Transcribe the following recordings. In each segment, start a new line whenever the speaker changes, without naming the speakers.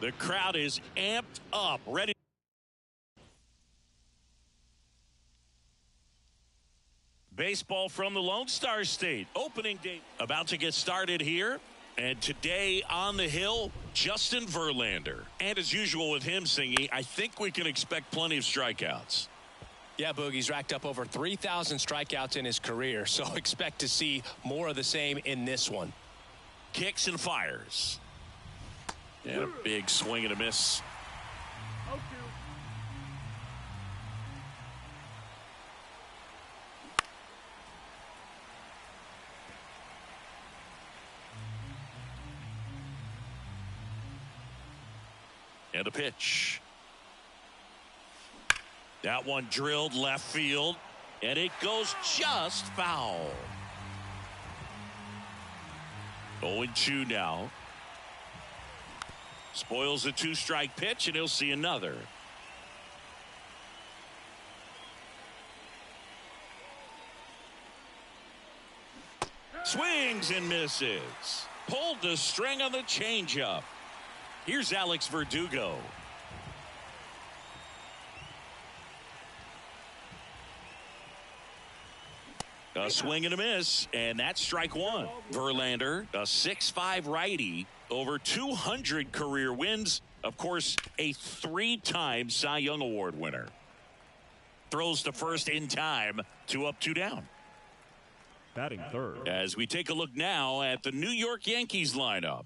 The crowd is amped up, ready. Baseball from the Lone Star State. Opening day about to get started here. And today on the hill, Justin Verlander. And as usual with him, Singy, I think we can expect plenty of strikeouts.
Yeah, Boogie's racked up over 3,000 strikeouts in his career, so expect to see more of the same in this one.
Kicks and fires. And a big swing and a miss. And a pitch. That one drilled left field, and it goes just foul. 0-2 now. Spoils a two-strike pitch, and he'll see another. Swings and misses. Pulled the string on the changeup. Here's Alex Verdugo. A swing and a miss, and that's strike one. Verlander, a 6'5" righty, over 200 career wins. Of course, a 3-time Cy Young Award winner. Throws to first in time, 2 up, 2 down.
Batting third.
As we take a look now at the New York Yankees lineup.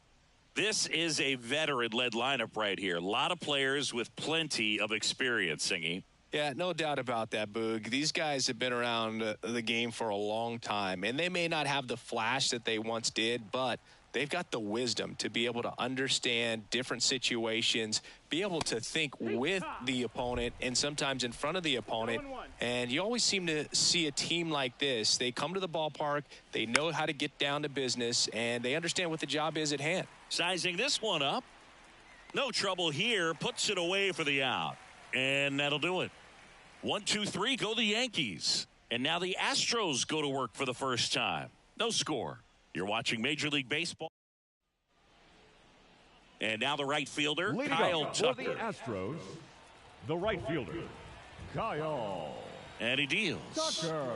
This is a veteran-led lineup right here. A lot of players with plenty of experience, Singy.
Yeah, no doubt about that, Boog. These guys have been around the game for a long time, and they may not have the flash that they once did, but they've got the wisdom to be able to understand different situations, be able to think with the opponent and sometimes in front of the opponent. And you always seem to see a team like this. They come to the ballpark, they know how to get down to business, and they understand what the job is at hand.
Sizing this one up. No trouble here. Puts it away for the out. And that'll do it. 1, 2, 3, go the Yankees. And now the Astros go to work for the first time. No score. You're watching Major League Baseball. And now the right fielder,
Leading
Kyle
up
Tucker.
for the Astros, the right fielder, Kyle
And he deals.
Tucker.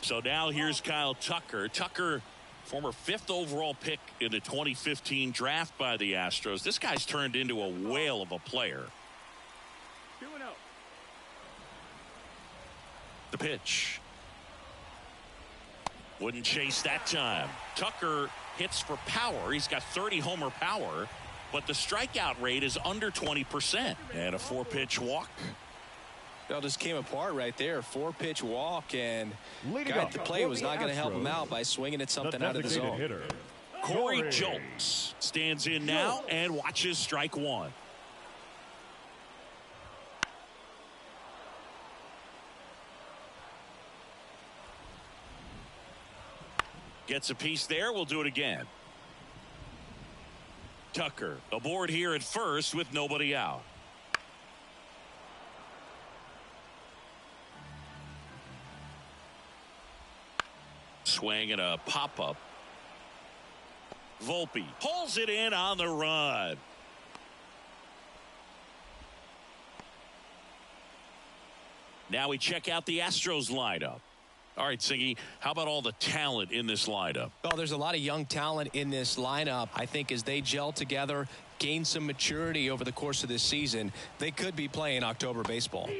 So now here's Kyle Tucker. Tucker, former 5th overall pick in the 2015 draft by the Astros. This guy's turned into a whale of a player.
2-0.
The pitch. Wouldn't chase that time. Tucker hits for power. He's got 30 homer power, but the strikeout rate is under 20%. And a 4-pitch walk.
It all just came apart right there. 4-pitch walk, and
Leading
guy
up
at the plate
for
was
the
not going to help him
Astros,
out by swinging at
the
something out of the
designated
zone.
hitter,
Corey Julks stands in now and watches strike one. Gets a piece there. We'll do it again. Tucker aboard here at first with nobody out. Swing and a pop-up. Volpe pulls it in on the run. Now we check out the Astros lineup. All right, Singy, how about all the talent in this lineup?
Well, there's a lot of young talent in this lineup. I think as they gel together, gain some maturity over the course of this season, they could be playing October baseball.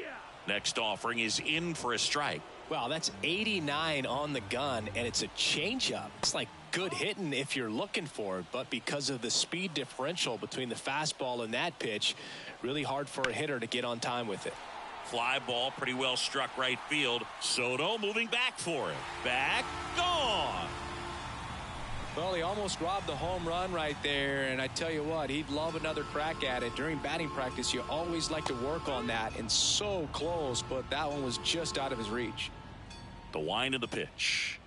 Next offering is in for a strike.
Wow, that's 89 on the gun, and it's a changeup. It's like good hitting if you're looking for it, but because of the speed differential between the fastball and that pitch, really hard for a hitter to get on time with it.
Fly ball, pretty well struck right field. Soto moving back for it. Back, gone.
Well, he almost robbed the home run right there, and I tell you what, he'd love another crack at it. During batting practice, you always like to work on that, and so close, but that one was just out of his reach.
The wind of the pitch.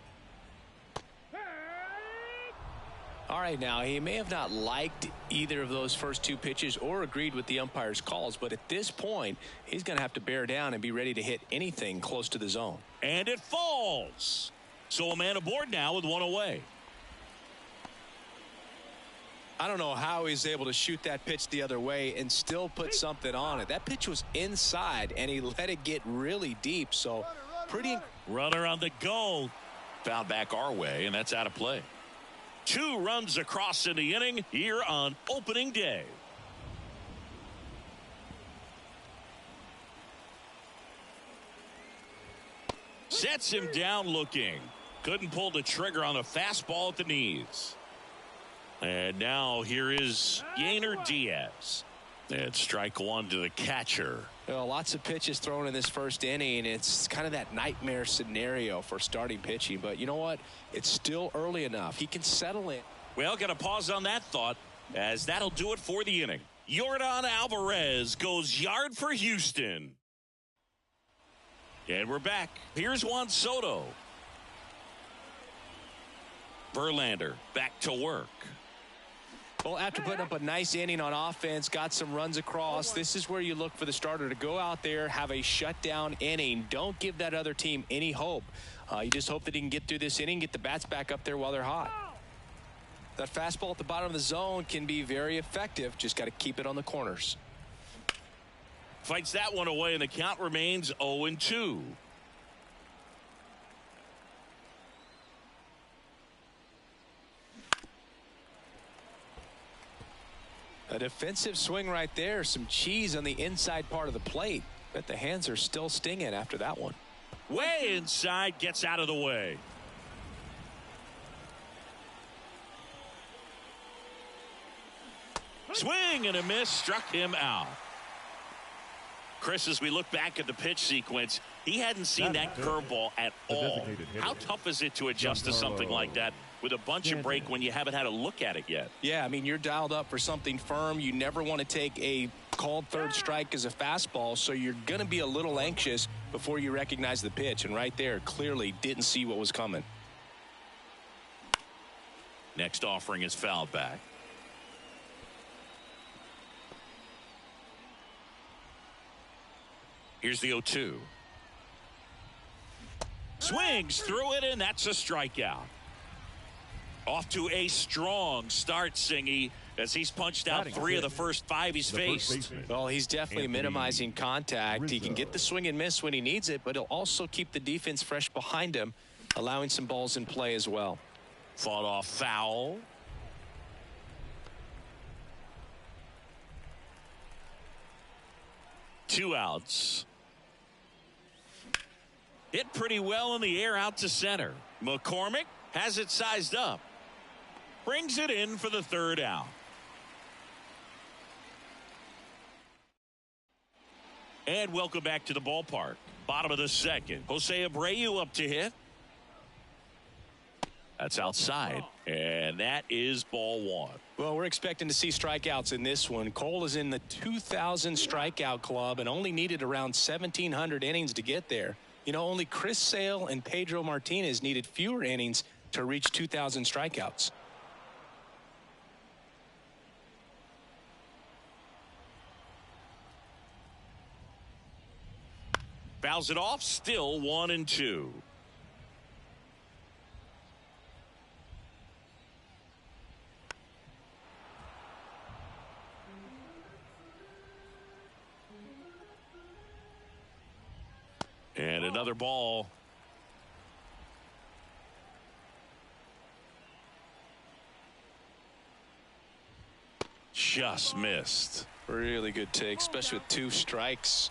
All right, now, he may have not liked either of those first two pitches or agreed with the umpire's calls, but at this point, he's going to have to bear down and be ready to hit anything close to the zone.
And it falls. So a man aboard now with one away.
I don't know how he's able to shoot that pitch the other way and still put something on it. That pitch was inside, and he let it get really deep. So pretty.
Runner on the go. Fouled back our way, and that's out of play. 2 runs across in the inning here on opening day. Sets him down looking. Couldn't pull the trigger on the fastball at the knees. And now here is Yainer Diaz. And strike 1 to the catcher.
Well, lots of pitches thrown in this first inning. It's kind of that nightmare scenario for starting pitching. But you know what? It's still early enough. He can settle in.
Well, got to pause on that thought, as that'll do it for the inning. Yordan Alvarez goes yard for Houston. And we're back. Here's Juan Soto. Verlander back to work.
Well, after putting up a nice inning on offense, got some runs across, this is where you look for the starter to go out there, have a shutdown inning. Don't give that other team any hope. You just hope that he can get through this inning, get the bats back up there while they're hot. That fastball at the bottom of the zone can be very effective. Just got to keep it on the corners.
Fights that one away, and the count remains 0-2.
A defensive swing right there. Some cheese on the inside part of the plate. Bet the hands are still stinging after that one.
Way inside, gets out of the way. Swing and a miss, struck him out. Chris, as we look back at the pitch sequence, he hadn't seen that curveball at all. How tough is it to adjust to something like that with a bunch of break when you haven't had a look at it yet?
Yeah, I mean, you're dialed up for something firm. You never want to take a called third strike as a fastball, so you're going to be a little anxious before you recognize the pitch. And right there, clearly didn't see what was coming.
Next offering is fouled back. Here's the 0-2. Swings through it, and that's a strikeout. Off to a strong start, Singy, as he's punched out 3 of the first 5 he's faced.
Well, he's definitely minimizing contact. He can get the swing and miss when he needs it, but he'll also keep the defense fresh behind him, allowing some balls in play as well.
Fought off foul. Two outs. Hit pretty well in the air out to center. McCormick has it sized up. Brings it in for the 3rd out. And welcome back to the ballpark. Bottom of the 2nd. Jose Abreu up to hit. That's outside. And that is ball 1.
Well, we're expecting to see strikeouts in this one. Cole is in the 2,000 strikeout club and only needed around 1,700 innings to get there. You know, only Chris Sale and Pedro Martinez needed fewer innings to reach 2,000 strikeouts.
Fouls it off, still 1-2. And another ball. Just missed.
Really good take, especially with 2 strikes.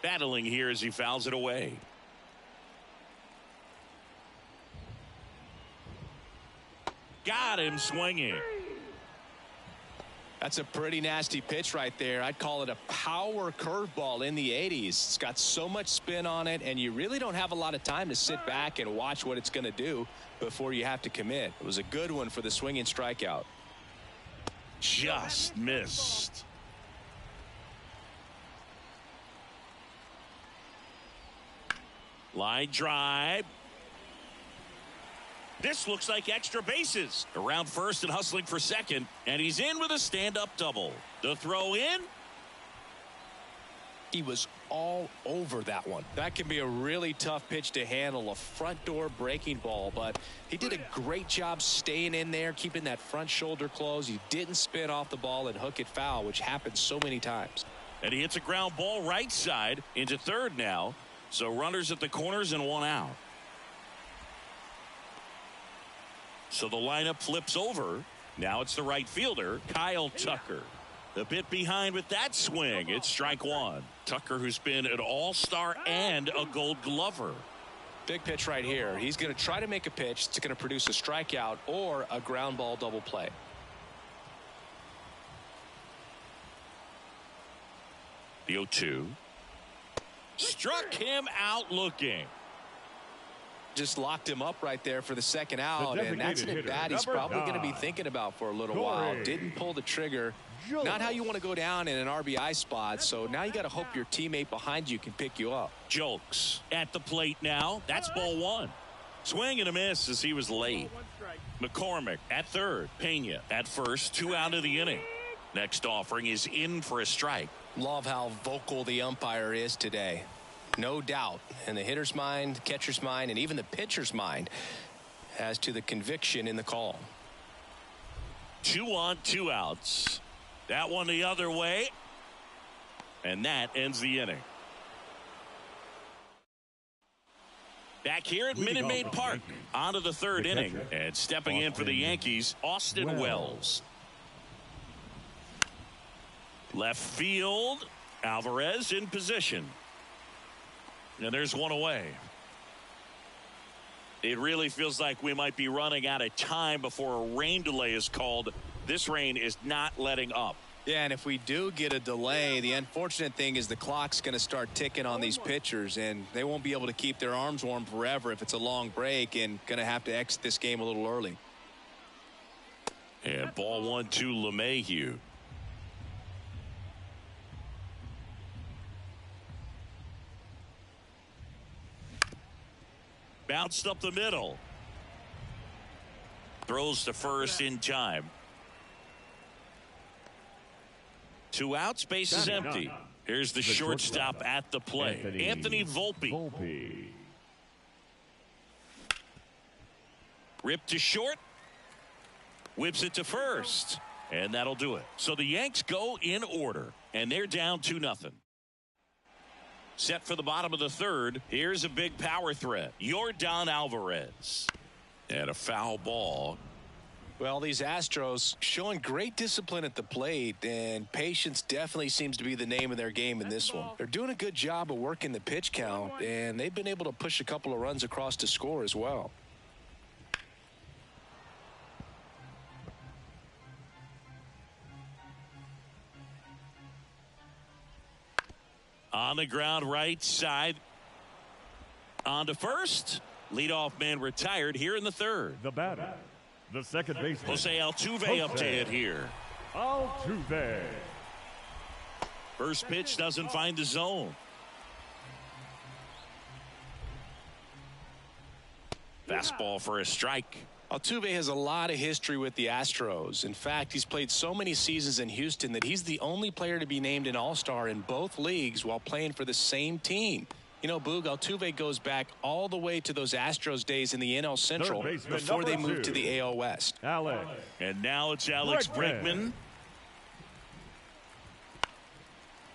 Battling here as he fouls it away. Got him swinging.
That's a pretty nasty pitch right there. I'd call it a power curveball in the 80s. It's got so much spin on it, and you really don't have a lot of time to sit back and watch what it's going to do before you have to commit. It was a good one for the swinging strikeout.
Just missed. Line drive. This looks like extra bases. Around first and hustling for second. And he's in with a stand-up double. The throw in.
He was all over that one. That can be a really tough pitch to handle, a front door breaking ball, but he did a great job staying in there, keeping that front shoulder closed. He didn't spin off the ball and hook it foul, which happens so many times.
And he hits a ground ball right side into third now. So runners at the corners and one out. So the lineup flips over. Now it's the right fielder, Kyle Tucker. A bit behind with that swing. It's strike one. Tucker, who's been an all-star and a Gold Glover.
Big pitch right here. He's going to try to make a pitch that's going to produce a strikeout or a ground ball double play.
The 0-2. Struck him out looking.
Just locked him up right there for the second out, and that's an at-bat he's probably going to be thinking about for a little while. Didn't pull the trigger. Not how you want to go down in an RBI spot, so now you got to hope your teammate behind you can pick you up.
Jolks at the plate now. That's ball one. Swing and a miss as he was late. McCormick at third. Pena at first. 2 out of the inning. Next offering is in for a strike.
Love how vocal the umpire is today. No doubt in the hitter's mind, catcher's mind, and even the pitcher's mind as to the conviction in the call.
2 on, 2 outs. That one the other way. And that ends the inning. Back here at Minute Maid Park. On to the third inning. And stepping in for the Yankees, Austin Wells. Left field. Alvarez in position. And there's one away. It really feels like we might be running out of time before a rain delay is called. This rain is not letting up.
Yeah, and if we do get a delay, the unfortunate thing is the clock's going to start ticking on these pitchers, and they won't be able to keep their arms warm forever if it's a long break, and going to have to exit this game a little early.
And ball 1 to LeMahieu. Bounced up the middle. Throws to first in time. 2 outs, base is empty. Here's the shortstop at the plate, Anthony Volpe. Rip to short. Whips it to first. And that'll do it. So the Yanks go in order. And they're down 2-0. Set for the bottom of the third. Here's a big power threat. Yordan Alvarez. And a foul ball.
Well, these Astros showing great discipline at the plate, and patience definitely seems to be the name of their game in this one. They're doing a good job of working the pitch count, and they've been able to push a couple of runs across to score as well.
On the ground right side. On to first. Leadoff man retired here in the third.
The batter, the second baseman,
Jose Altuve up to hit here.
Altuve.
First pitch doesn't find the zone. Fastball for a strike.
Altuve has a lot of history with the Astros. In fact, he's played so many seasons in Houston that he's the only player to be named an All-Star in both leagues while playing for the same team. You know, Boog, Altuve goes back all the way to those Astros days in the NL Central before they moved to the AL West.
Alex.
And now it's Alex Bregman.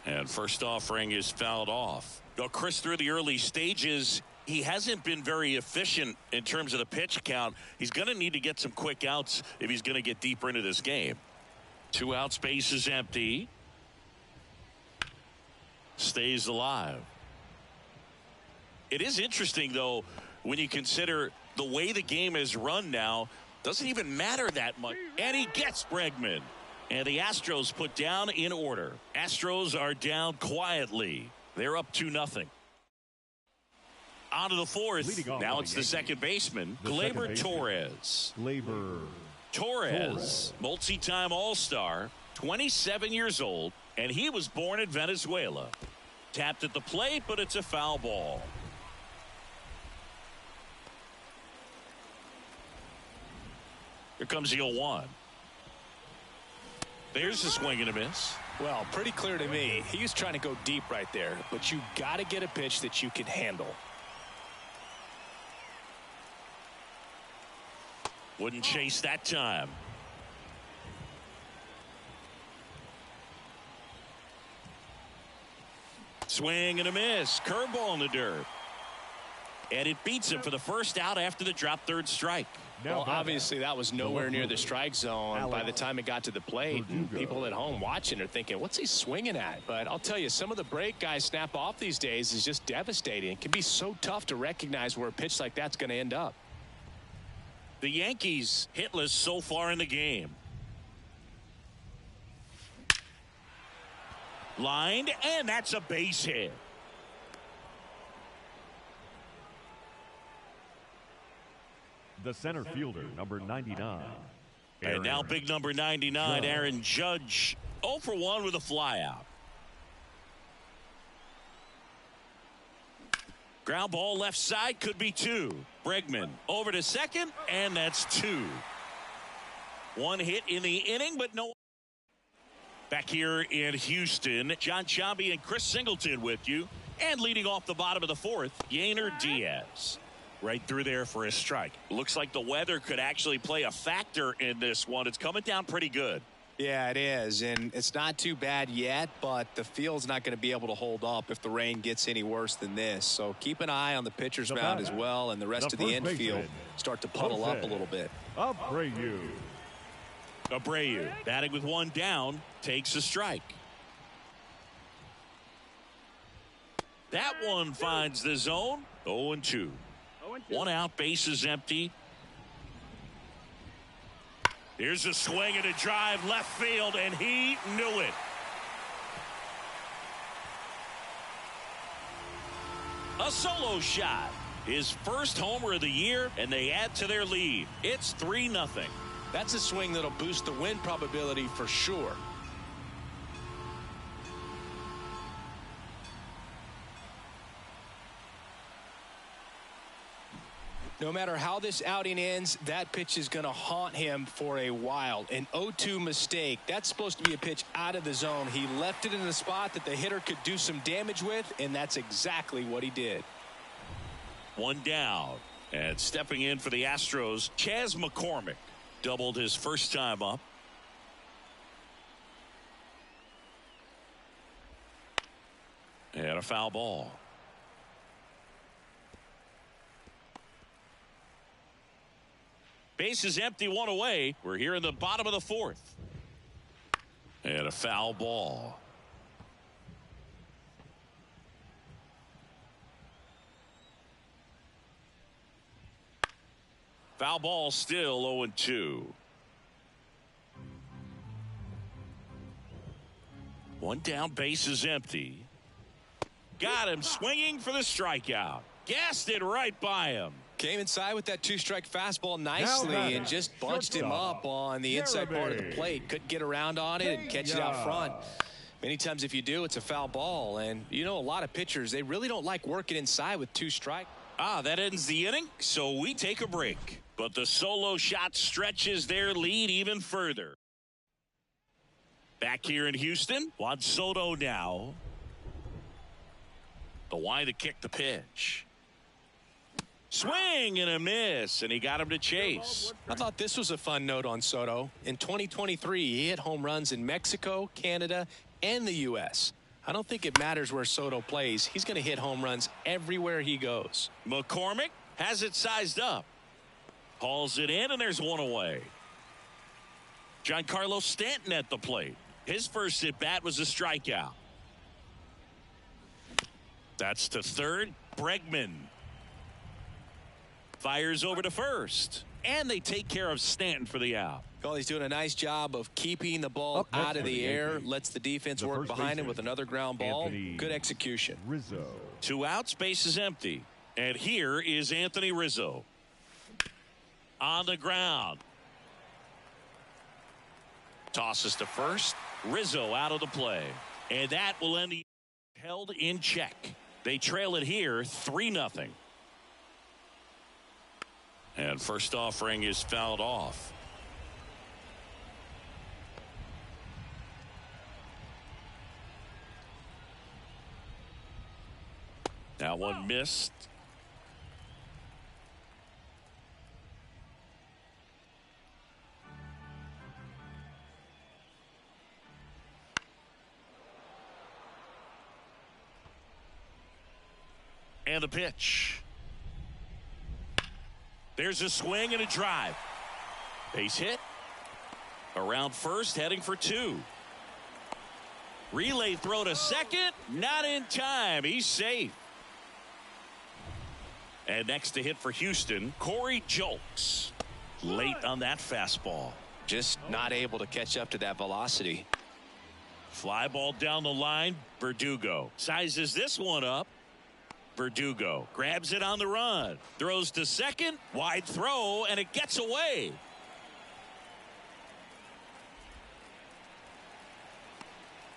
And first offering is fouled off. Now, Chris, through the early stages, he hasn't been very efficient in terms of the pitch count. He's going to need to get some quick outs if he's going to get deeper into this game. 2 outs, base is empty. Stays alive. It is interesting, though, when you consider the way the game is run now, doesn't even matter that much. And he gets Bregman. And the Astros put down in order. Astros are down quietly. They're up 2-0. On to the fourth. Now it's the second baseman, Gleyber Torres. Torres, multi-time All-Star, 27 years old, and he was born in Venezuela. Tapped at the plate, but it's a foul ball. Here comes the 0-1. There's a swing and a miss.
Well, pretty clear to me. He was trying to go deep right there, but you got to get a pitch that you can handle.
Wouldn't chase that time. Swing and a miss. Curveball in the dirt. And it beats him for the first out after the drop third strike.
Well, obviously that was nowhere near the strike zone by the time it got to the plate. And people at home watching are thinking, what's he swinging at? But I'll tell you, some of the break guys snap off these days is just devastating. It can be so tough to recognize where a pitch like that's going to end up.
The Yankees hitless so far in the game. Lined, and that's a base hit.
The center fielder, number 99.
And now big number 99, Aaron Judge, 0 for 1 with a flyout. Ground ball left side, could be 2. Bregman over to second, and that's 2. One hit in the inning, but no. Back here in Houston, Jon Sciambi and Chris Singleton with you. And leading off the bottom of the fourth, Yainer Diaz. Right through there for a strike. Looks like the weather could actually play a factor in this one. It's coming down pretty good.
Yeah, it is, and it's not too bad yet, but the field's not going to be able to hold up if the rain gets any worse than this. So keep an eye on the pitcher's mound as well, and the rest of the infield start to puddle up a little bit.
Abreu.
Abreu, batting with one down, takes a strike. That one finds the zone. 0-2. One out, bases empty. Here's a swing and a drive left field, and he knew it. A solo shot. His first homer of the year, and they add to their lead. It's 3-0.
That's a swing that'll boost the win probability for sure. No matter how this outing ends, that pitch is going to haunt him for a while. An 0-2 mistake. That's supposed to be a pitch out of the zone. He left it in a spot that the hitter could do some damage with, and that's exactly what he did.
One down. And stepping in for the Astros, Chas McCormick. Doubled his first time up. And a foul ball. Base is empty, one away. We're here in the bottom of the fourth. And a foul ball. Foul ball still 0-2. One down, base is empty. Got him swinging for the strikeout. Gassed it right by him.
Came inside with that 2-strike fastball nicely and just bunched him up on the inside part of the plate. Couldn't get around on it and catch it out front. Many times if you do, it's a foul ball. And you know, a lot of pitchers, they really don't like working inside with 2 strikes.
That ends the inning, so we take a break. But the solo shot stretches their lead even further. Back here in Houston, Juan Soto now. The wide to kick the pitch. Swing and a miss, and he got him to chase.
I thought this was a fun note on Soto. In 2023, he hit home runs in Mexico, Canada, and the U.S. I don't think it matters where Soto plays. He's going to hit home runs everywhere he goes.
McCormick has it sized up. Hauls it in, and there's one away. Giancarlo Stanton at the plate. His first at-bat was a strikeout. That's to third. Bregman fires over to first. And they take care of Stanton for the out.
Well, he's doing a nice job of keeping the ball out of the air. Lets the defense work behind him with another ground ball. Good execution.
Rizzo.
2 outs, base is empty. And here is Anthony Rizzo. On the ground. Tosses to first. Rizzo out of the play. And that will end the held in check. They trail it here 3-0. And first offering is fouled off. That one missed. And the pitch. There's a swing and a drive. Base hit. Around first, heading for two. Relay throw to second. Not in time. He's safe. And next to hit for Houston, Corey Julks. Late on that fastball.
Just not able to catch up to that velocity.
Fly ball down the line. Verdugo sizes this one up. Verdugo grabs it on the run. Throws to second. Wide throw, and it gets away.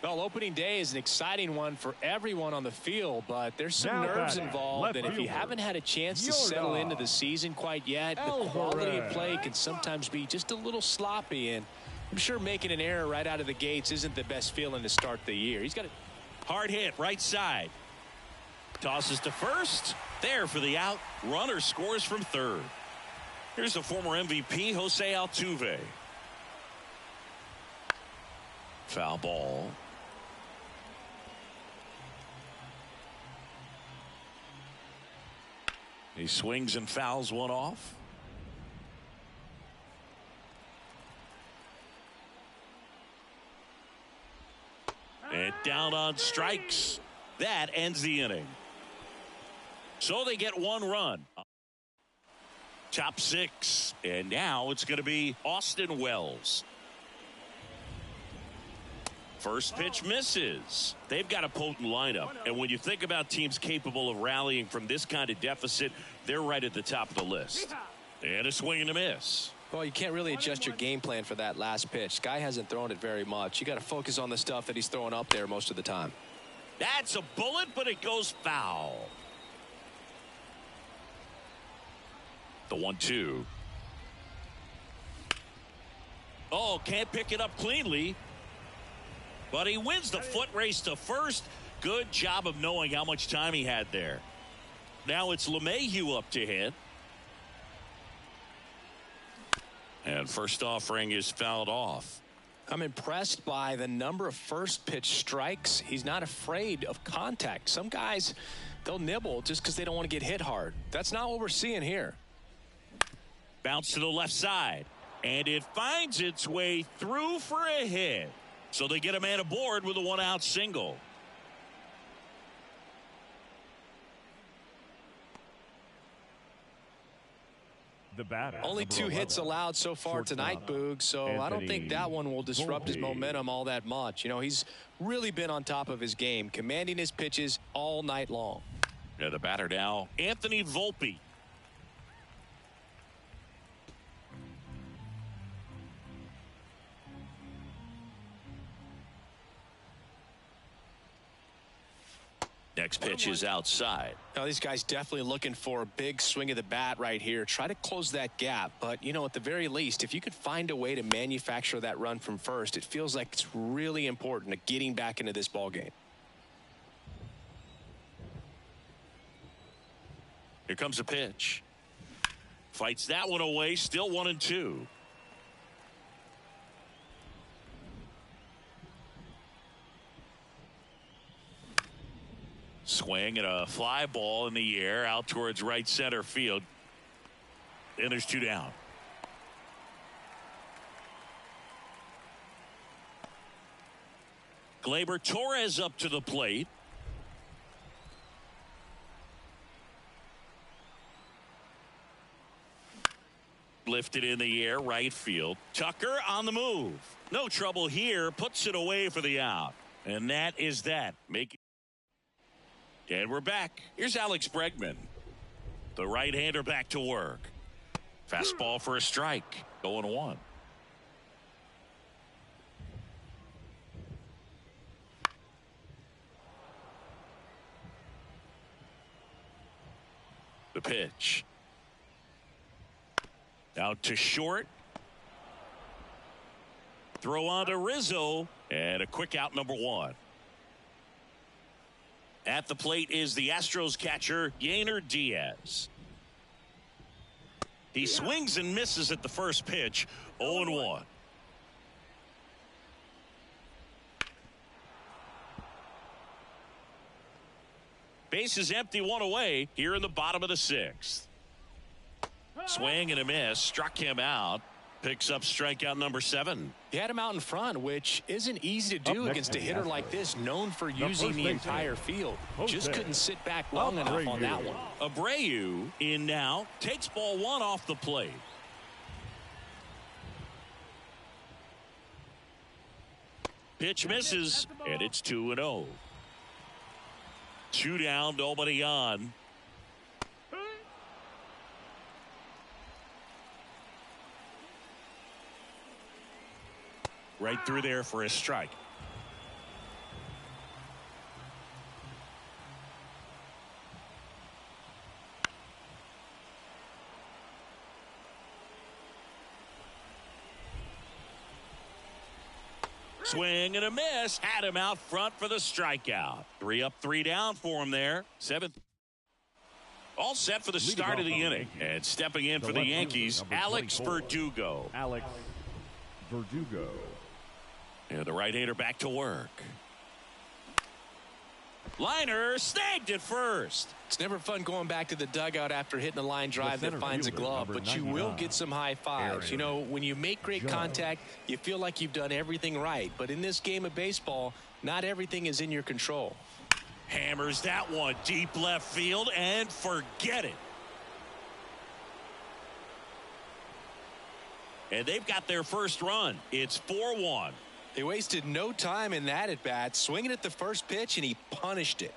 Well, opening day is an exciting one for everyone on the field, but there's some
Now
nerves
batting,
involved,
left
and if you
fielder,
haven't had a chance to
Yoda.
settle into the season quite yet, the quality of
Alvarez.
play can sometimes be just a little sloppy, and I'm sure making an error right out of the gates isn't the best feeling to start the year. He's got a
Hard hit, right side. Tosses to first. There for the out. Runner scores from third. Here's the former MVP, Jose Altuve. Foul ball. He swings and fouls one off. And down on strikes. That ends the inning. So they get one run. Top six. And now it's going to be Austin Wells. First pitch misses. They've got a potent lineup. And when you think about teams capable of rallying from this kind of deficit, they're right at the top of the list. And a swing and a miss.
Well, you can't really adjust your game plan for that last pitch. Guy hasn't thrown it very much. You got to focus on the stuff that he's throwing up there most of the time.
That's a bullet, but it goes foul. The 1-2. Oh, can't pick it up cleanly. But he wins the foot race to first. Good job of knowing how much time he had there. Now it's LeMahieu up to hit. And first offering is fouled off.
I'm impressed by the number of first pitch strikes. He's not afraid of contact. Some guys, they'll nibble just because they don't want to get hit hard. That's not what we're seeing here.
Bounce to the left side. And it finds its way through for a hit. So they get a man aboard with a one-out single.
The batter.
Only
number
2
11,
hits allowed so far tonight, Boog, so I don't think that one will disrupt his
Volpe.
momentum all that much. You know, he's really been on top of his game, commanding his pitches all night long.
Yeah, the batter now, Anthony Volpe. Next pitch is outside.
Now, these guys definitely looking for a big swing of the bat right here. Try to close that gap. But, you know, at the very least, if you could find a way to manufacture that run from first, it feels like it's really important to getting back into this ball game.
Here comes a pitch. Fights that one away. Still 1-2. Swing and a fly ball in the air out towards right center field. And there's 2 down. Gleyber Torres up to the plate. Lifted in the air, right field. Tucker on the move. No trouble here. Puts it away for the out. And that is that. And we're back. Here's Alex Bregman. The right-hander back to work. Fastball for a strike. 0-1. The pitch. Out to short. Throw on to Rizzo. And a quick out, number 1. At the plate is the Astros catcher, Yainer Diaz. He swings and misses at the first pitch, 0-1. Base is empty, one away here in the bottom of the sixth. Swing and a miss, struck him out. Picks up strikeout number 7.
He had him out in front, which isn't easy to do against a hitter like this, known for using the entire field. Just couldn't sit back long enough on that one.
Abreu in now, takes ball 1 off the plate. Pitch misses, and it's 2-0. 2 down, nobody on. Right through there for a strike. Swing and a miss. Had him out front for the strikeout. 3 up, 3 down for him there. 7th. All set for the start of the inning. And stepping in for the Yankees, Alex Verdugo.
Alex Verdugo.
And the right-hander back to work. Liner snagged at first.
It's never fun going back to the dugout after hitting a line drive that finds a glove, but you will get some high fives. You know, when you make great contact, you feel like you've done everything right. But in this game of baseball, not everything is in your control.
Hammers that one deep left field and forget it. And they've got their first run. It's 4-1.
They wasted no time in that at bat, swinging at the first pitch, and he punished it.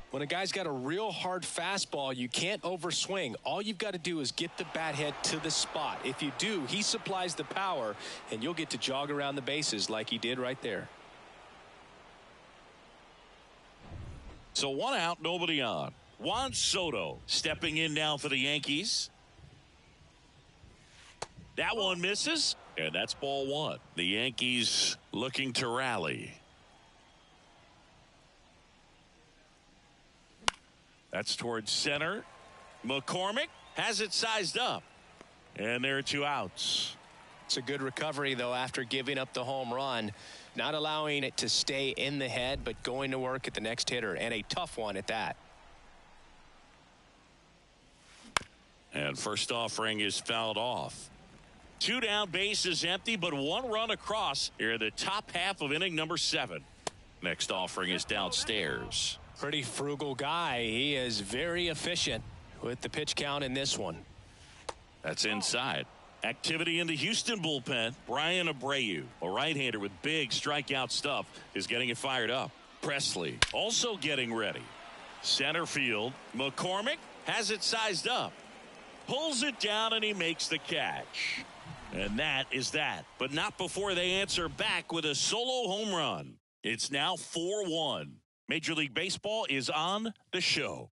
When a guy's got a real hard fastball, you can't overswing. All you've got to do is get the bat head to the spot. If you do, he supplies the power, and you'll get to jog around the bases like he did right there.
So 1 out, nobody on. Juan Soto stepping in now for the Yankees. That one misses, and that's ball 1. The Yankees looking to rally. That's towards center. McCormick has it sized up, and there are 2 outs.
It's a good recovery, though, after giving up the home run. Not allowing it to stay in the head, but going to work at the next hitter, and a tough one at that.
And first offering is fouled off. 2 down, base is empty, but 1 run across here in the top half of inning number 7. Next offering is downstairs.
Pretty frugal guy. He is very efficient with the pitch count in this one.
That's inside. Activity in the Houston bullpen. Brian Abreu, a right-hander with big strikeout stuff, is getting it fired up. Presley also getting ready. Center field. McCormick has it sized up. Pulls it down and he makes the catch. And that is that. But not before they answer back with a solo home run. It's now 4-1. Major League Baseball is on the show.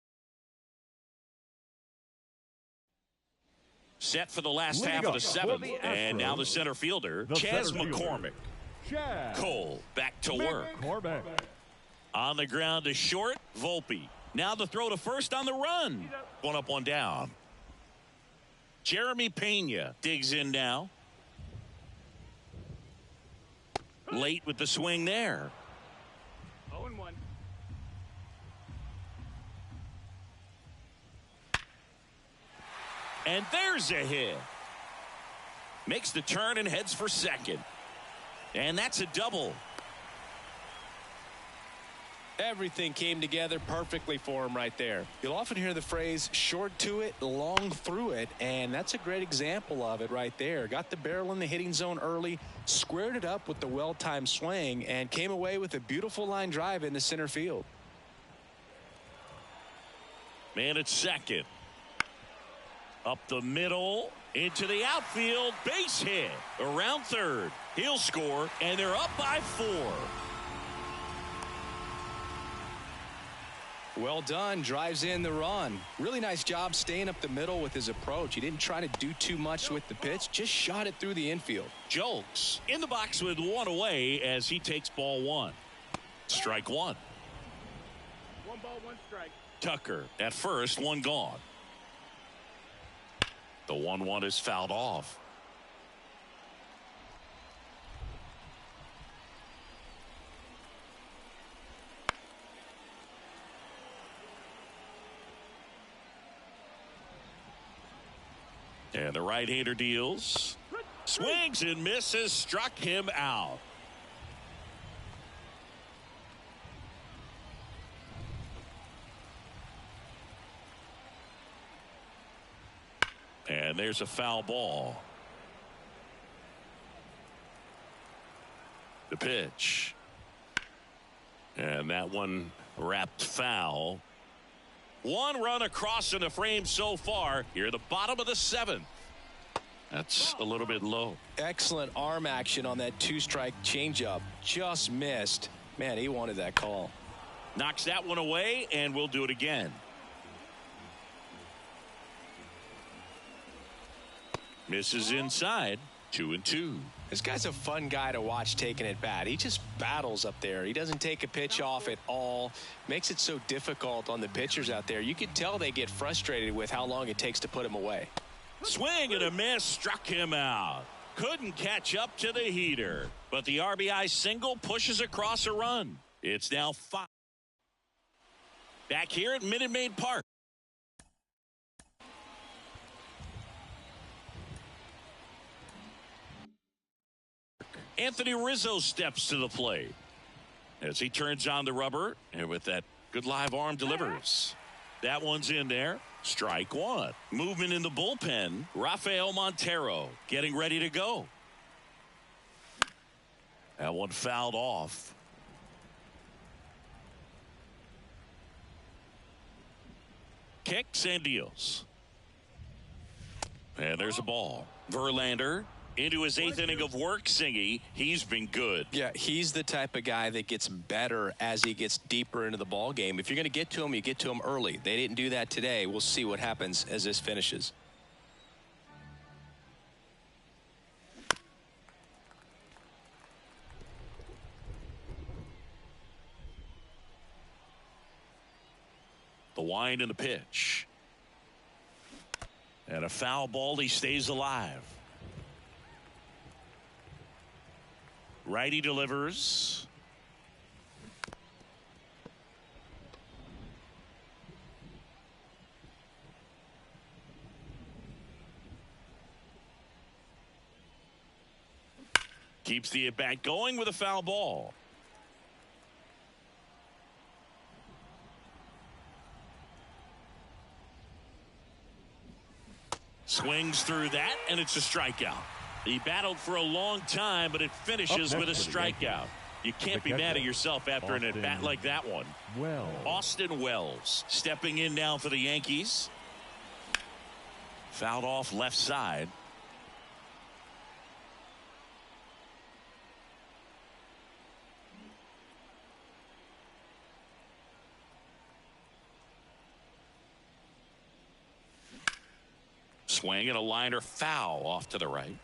Set for the last half of the 7th. And now the center fielder, Chas McCormick. Cole back to work. On the ground to short, Volpe. Now the throw to first on the run. 1 up, 1 down. Jeremy Pena digs in now. Late with the swing there.
0-1.
And there's a hit. Makes the turn and heads for second. And that's a double.
Everything came together perfectly for him right there. You'll often hear the phrase short to it, long through it, and that's a great example of it right there. Got the barrel in the hitting zone early, squared it up with the well-timed swing, and came away with a beautiful line drive into center field.
Man at second. Up the middle, into the outfield, base hit. Around third, he'll score, and they're up by 4.
Well done. Drives in the run. Really nice job staying up the middle with his approach. He didn't try to do too much with the pitch. Just shot it through the infield.
Julks in the box with one away as he takes ball one. Strike one.
1 ball, 1 strike.
Tucker at first, one gone. The 1-1 is fouled off. And the right-hander deals. Swings and misses. Struck him out. And there's a foul ball. The pitch. And that one wrapped foul. One run across in the frame so far. Here, the bottom of the 7th. That's a little bit low.
Excellent arm action on that 2-strike changeup. Just missed. Man, he wanted that call.
Knocks that one away, and we'll do it again. Misses inside. 2-2.
This guy's a fun guy to watch taking at bat. He just battles up there. He doesn't take a pitch off at all. Makes it so difficult on the pitchers out there. You can tell they get frustrated with how long it takes to put him away.
Swing and a miss. Struck him out. Couldn't catch up to the heater. But the RBI single pushes across a run. It's now 5. Back here at Minute Maid Park. Anthony Rizzo steps to the plate as he turns on the rubber, and with that good live arm delivers. That one's in there. Strike one. Movement in the bullpen. Rafael Montero getting ready to go. That one fouled off. Kicks and deals. And there's a ball. Verlander into his 8th inning of work. Singy, he's been good.
Yeah, he's the type of guy that gets better as he gets deeper into the ball game. If you're going to get to him, you get to him early. They didn't do that today. We'll see what happens as this finishes.
The wind and the pitch. And a foul ball. He stays alive. Righty delivers. Keeps the at bat going with a foul ball. Swings through that, and it's a strikeout. He battled for a long time, but it finishes with a strikeout. You can't be mad at yourself after an at-bat like that one. Austin Wells stepping in now for the Yankees. Fouled off left side. Swing and a liner foul off to the right.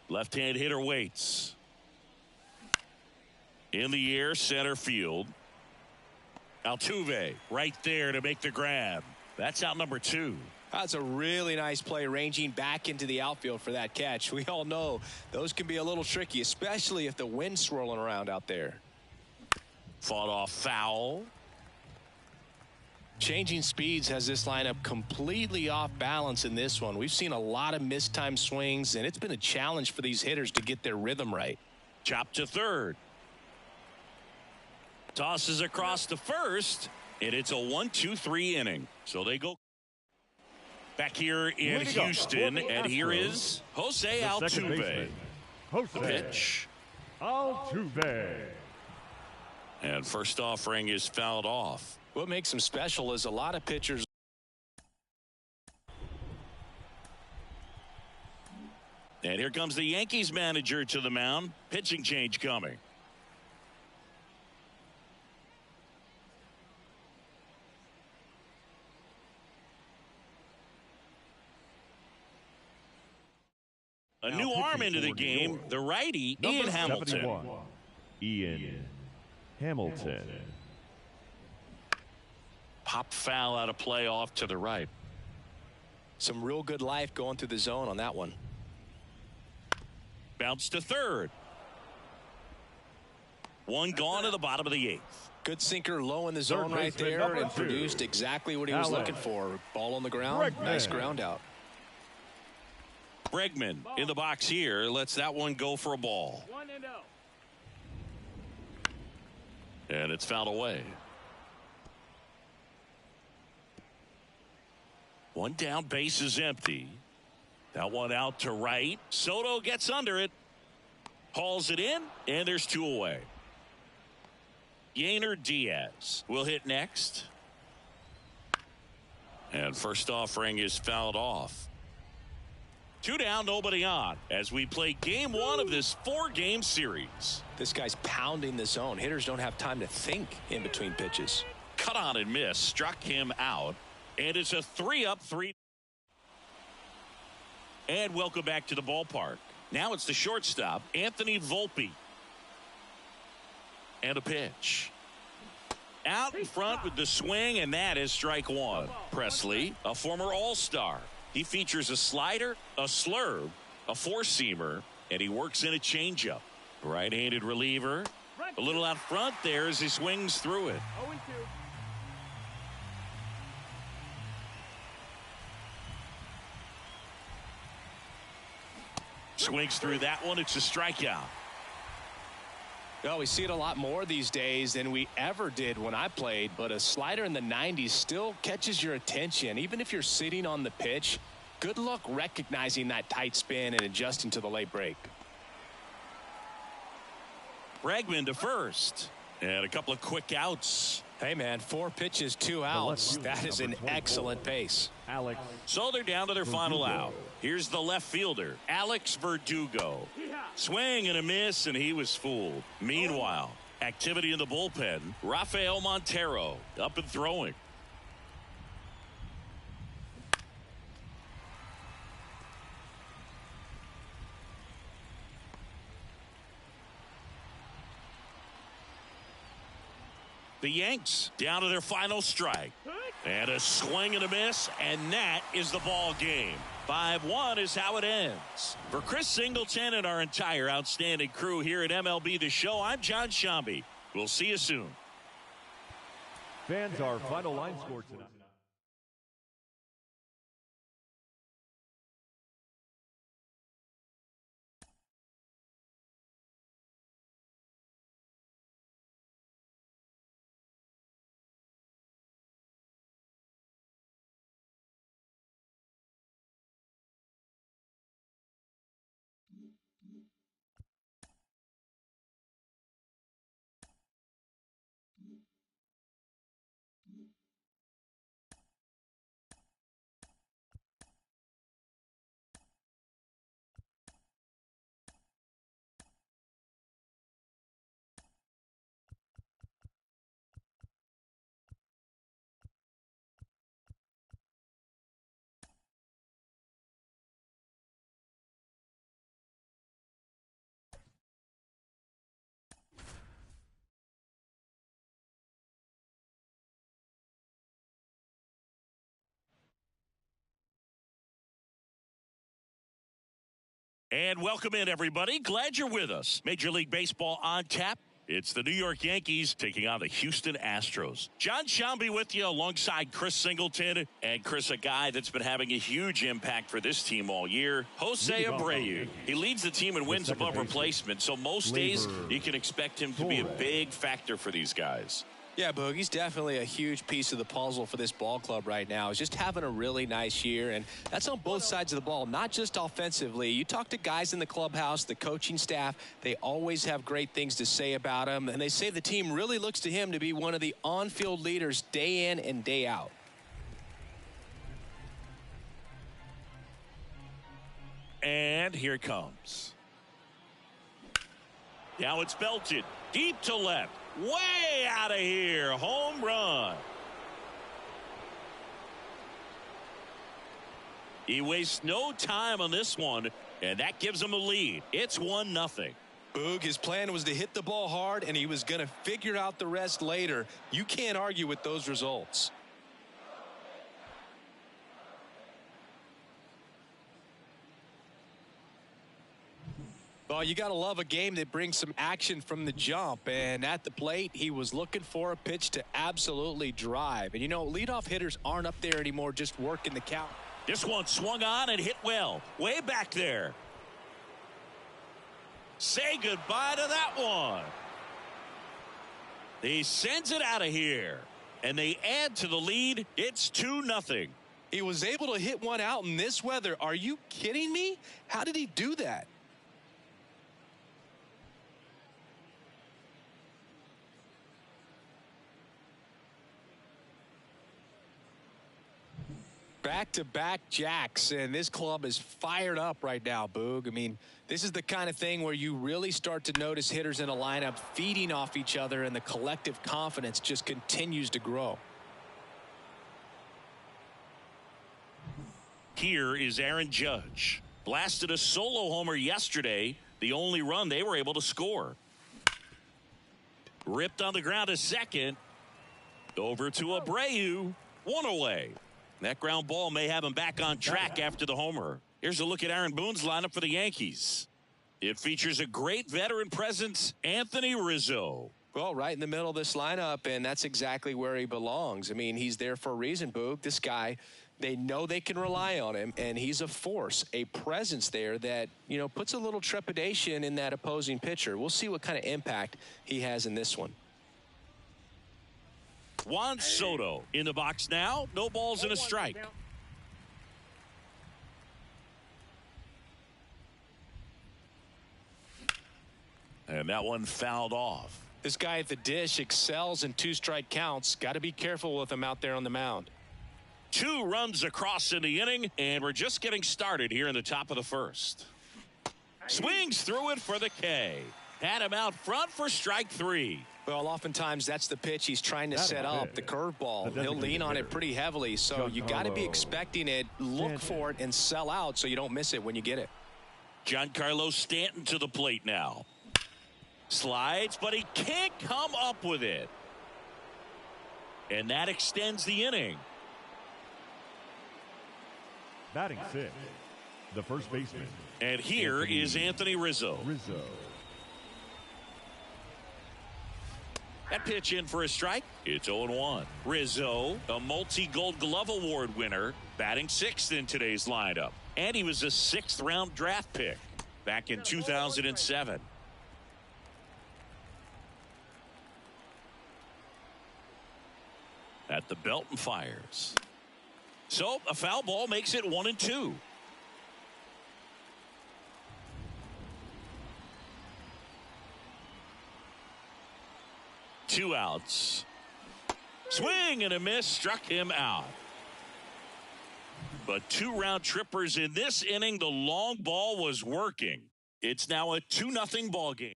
Left-hand hitter waits. In the air, center field. Altuve right there to make the grab. That's out number 2.
That's a really nice play, ranging back into the outfield for that catch. We all know those can be a little tricky, especially if the wind's swirling around out there.
Fought off foul.
Changing speeds has this lineup completely off balance in this one. We've seen a lot of mistimed swings, and it's been a challenge for these hitters to get their rhythm right.
Chop to third. Tosses across to first, and it's a 1-2-3 inning. So they go back here in Houston, and here is Jose Altuve.
Jose
Pitch.
Altuve.
And first offering is fouled off.
What makes him special is a lot of pitchers.
And here comes the Yankees manager to the mound. Pitching change coming. arm into the game, the righty, Ian Hamilton.
71, Ian Hamilton.
Pop foul out of play off to the right.
Some real good life going through the zone on that one.
Bounce to third. One gone to the bottom of the eighth.
Good sinker low in the zone right
baseman,
there
number
and
2.
produced exactly what he was
Alex
looking for. Ball on the ground.
Bregman.
Nice ground out.
Bregman in the box here lets that one go for a ball.
1-0.
And it's fouled away. One down, base is empty. That one out to right. Soto gets under it. Hauls it in, and there's 2 away. Yainer Diaz will hit next. And first offering is fouled off. 2 down, nobody on, as we play game 1 of this 4-game series.
This guy's pounding the zone. Hitters don't have time to think in between pitches.
Cut on and miss, struck him out. And it's a 3-up, 3. And welcome back to the ballpark. Now it's the shortstop, Anthony Volpe. And a pitch. Out in front with the swing, and that is strike 1. Presley, a former All-Star. He features a slider, a slurve, a four-seamer, and he works in a changeup. Right-handed reliever. A little out front there as he swings through it.
0-2.
Swings through that one. It's a strikeout.
Well, we see it a lot more these days than we ever did when I played, but a slider in the 90s still catches your attention. Even if you're sitting on the pitch, good luck recognizing that tight spin and adjusting to the late break.
Bregman to first. And a couple of quick outs.
Hey, man, 4 pitches, 2 outs. That is an excellent pace.
Alex
So they're down to their final out. Here's the left fielder, Alex Verdugo. Swing and a miss, and he was fooled. Meanwhile, activity in the bullpen. Rafael Montero up and throwing. The Yanks down to their final strike. And a swing and a miss, and that is the ball game. 5-1 is how it ends. For Chris Singleton and our entire outstanding crew here at MLB The Show, I'm John Shambi. We'll see you soon.
Fans, our final line score tonight.
And welcome in, everybody. Glad you're with us. Major League Baseball on tap. It's the New York Yankees taking on the Houston Astros. John Shambi with you alongside Chris Singleton. And Chris, a guy that's been having a huge impact for this team all year, Jose Abreu. He leads the team in wins above replacement, so most days you can expect him to be a big factor for these guys.
Yeah, Boog, he's definitely a huge piece of the puzzle for this ball club right now. He's just having a really nice year, and that's on both sides of the ball, not just offensively. You talk to guys in the clubhouse, the coaching staff, they always have great things to say about him, and they say the team really looks to him to be one of the on-field leaders day in and day out.
And here it comes. Now it's belted deep to left. Way out of here. Home run. He wastes no time on this one. And that gives them a lead. It's 1-0.
Boog, his plan was to hit the ball hard, and he was going to figure out the rest later. You can't argue with those results. Well, you got to love a game that brings some action from the jump. And at the plate, he was looking for a pitch to absolutely drive. And, you know, leadoff hitters aren't up there anymore just working the count.
This one swung on and hit well. Way back there. Say goodbye to that one. He sends it out of here. And they add to the lead. It's 2-0.
He was able to hit one out in this weather. Are you kidding me? How did he do that? Back-to-back jacks, and this club is fired up right now, Boog. I mean, this is the kind of thing where you really start to notice hitters in a lineup feeding off each other, and the collective confidence just continues to grow.
Here is Aaron Judge. Blasted a solo homer yesterday, the only run they were able to score. Ripped on the ground to second. Over to Abreu. One away. That ground ball may have him back on track after the homer. Here's a look at Aaron Boone's lineup for the Yankees. It features a great veteran presence, Anthony Rizzo.
Well, right in the middle of this lineup, and that's exactly where he belongs. I mean, he's there for a reason, Boog. This guy, they know they can rely on him, and he's a force, a presence there that, you know, puts a little trepidation in that opposing pitcher. We'll see what kind of impact he has in this one.
Juan Soto in the box now. No balls and a strike. And that one fouled off.
This guy at the dish excels in two-strike counts. Got to be careful with him out there on the mound.
2 runs across in the inning, and we're just getting started here in the top of the first. Swings through it for the K. Had him out front for strike 3.
Well, oftentimes that's the pitch he's trying to set up, the curveball. He'll lean on it pretty heavily, so you got to be expecting it, look for it, and sell out so you don't miss it when you get it.
Giancarlo Stanton to the plate now. Slides, but he can't come up with it. And that extends the inning.
Batting 6, the first baseman.
And here is Anthony Rizzo. That pitch in for a strike. It's 0-1. Rizzo, a multi-Gold Glove Award winner, batting 6th in today's lineup. And he was a 6th-round draft pick back in 2007. At the belt and fires. So a foul ball makes it 1-2. Two outs. Swing and a miss, struck him out. But 2 round trippers in this inning. The long ball was working. It's now a 2-0 ball game.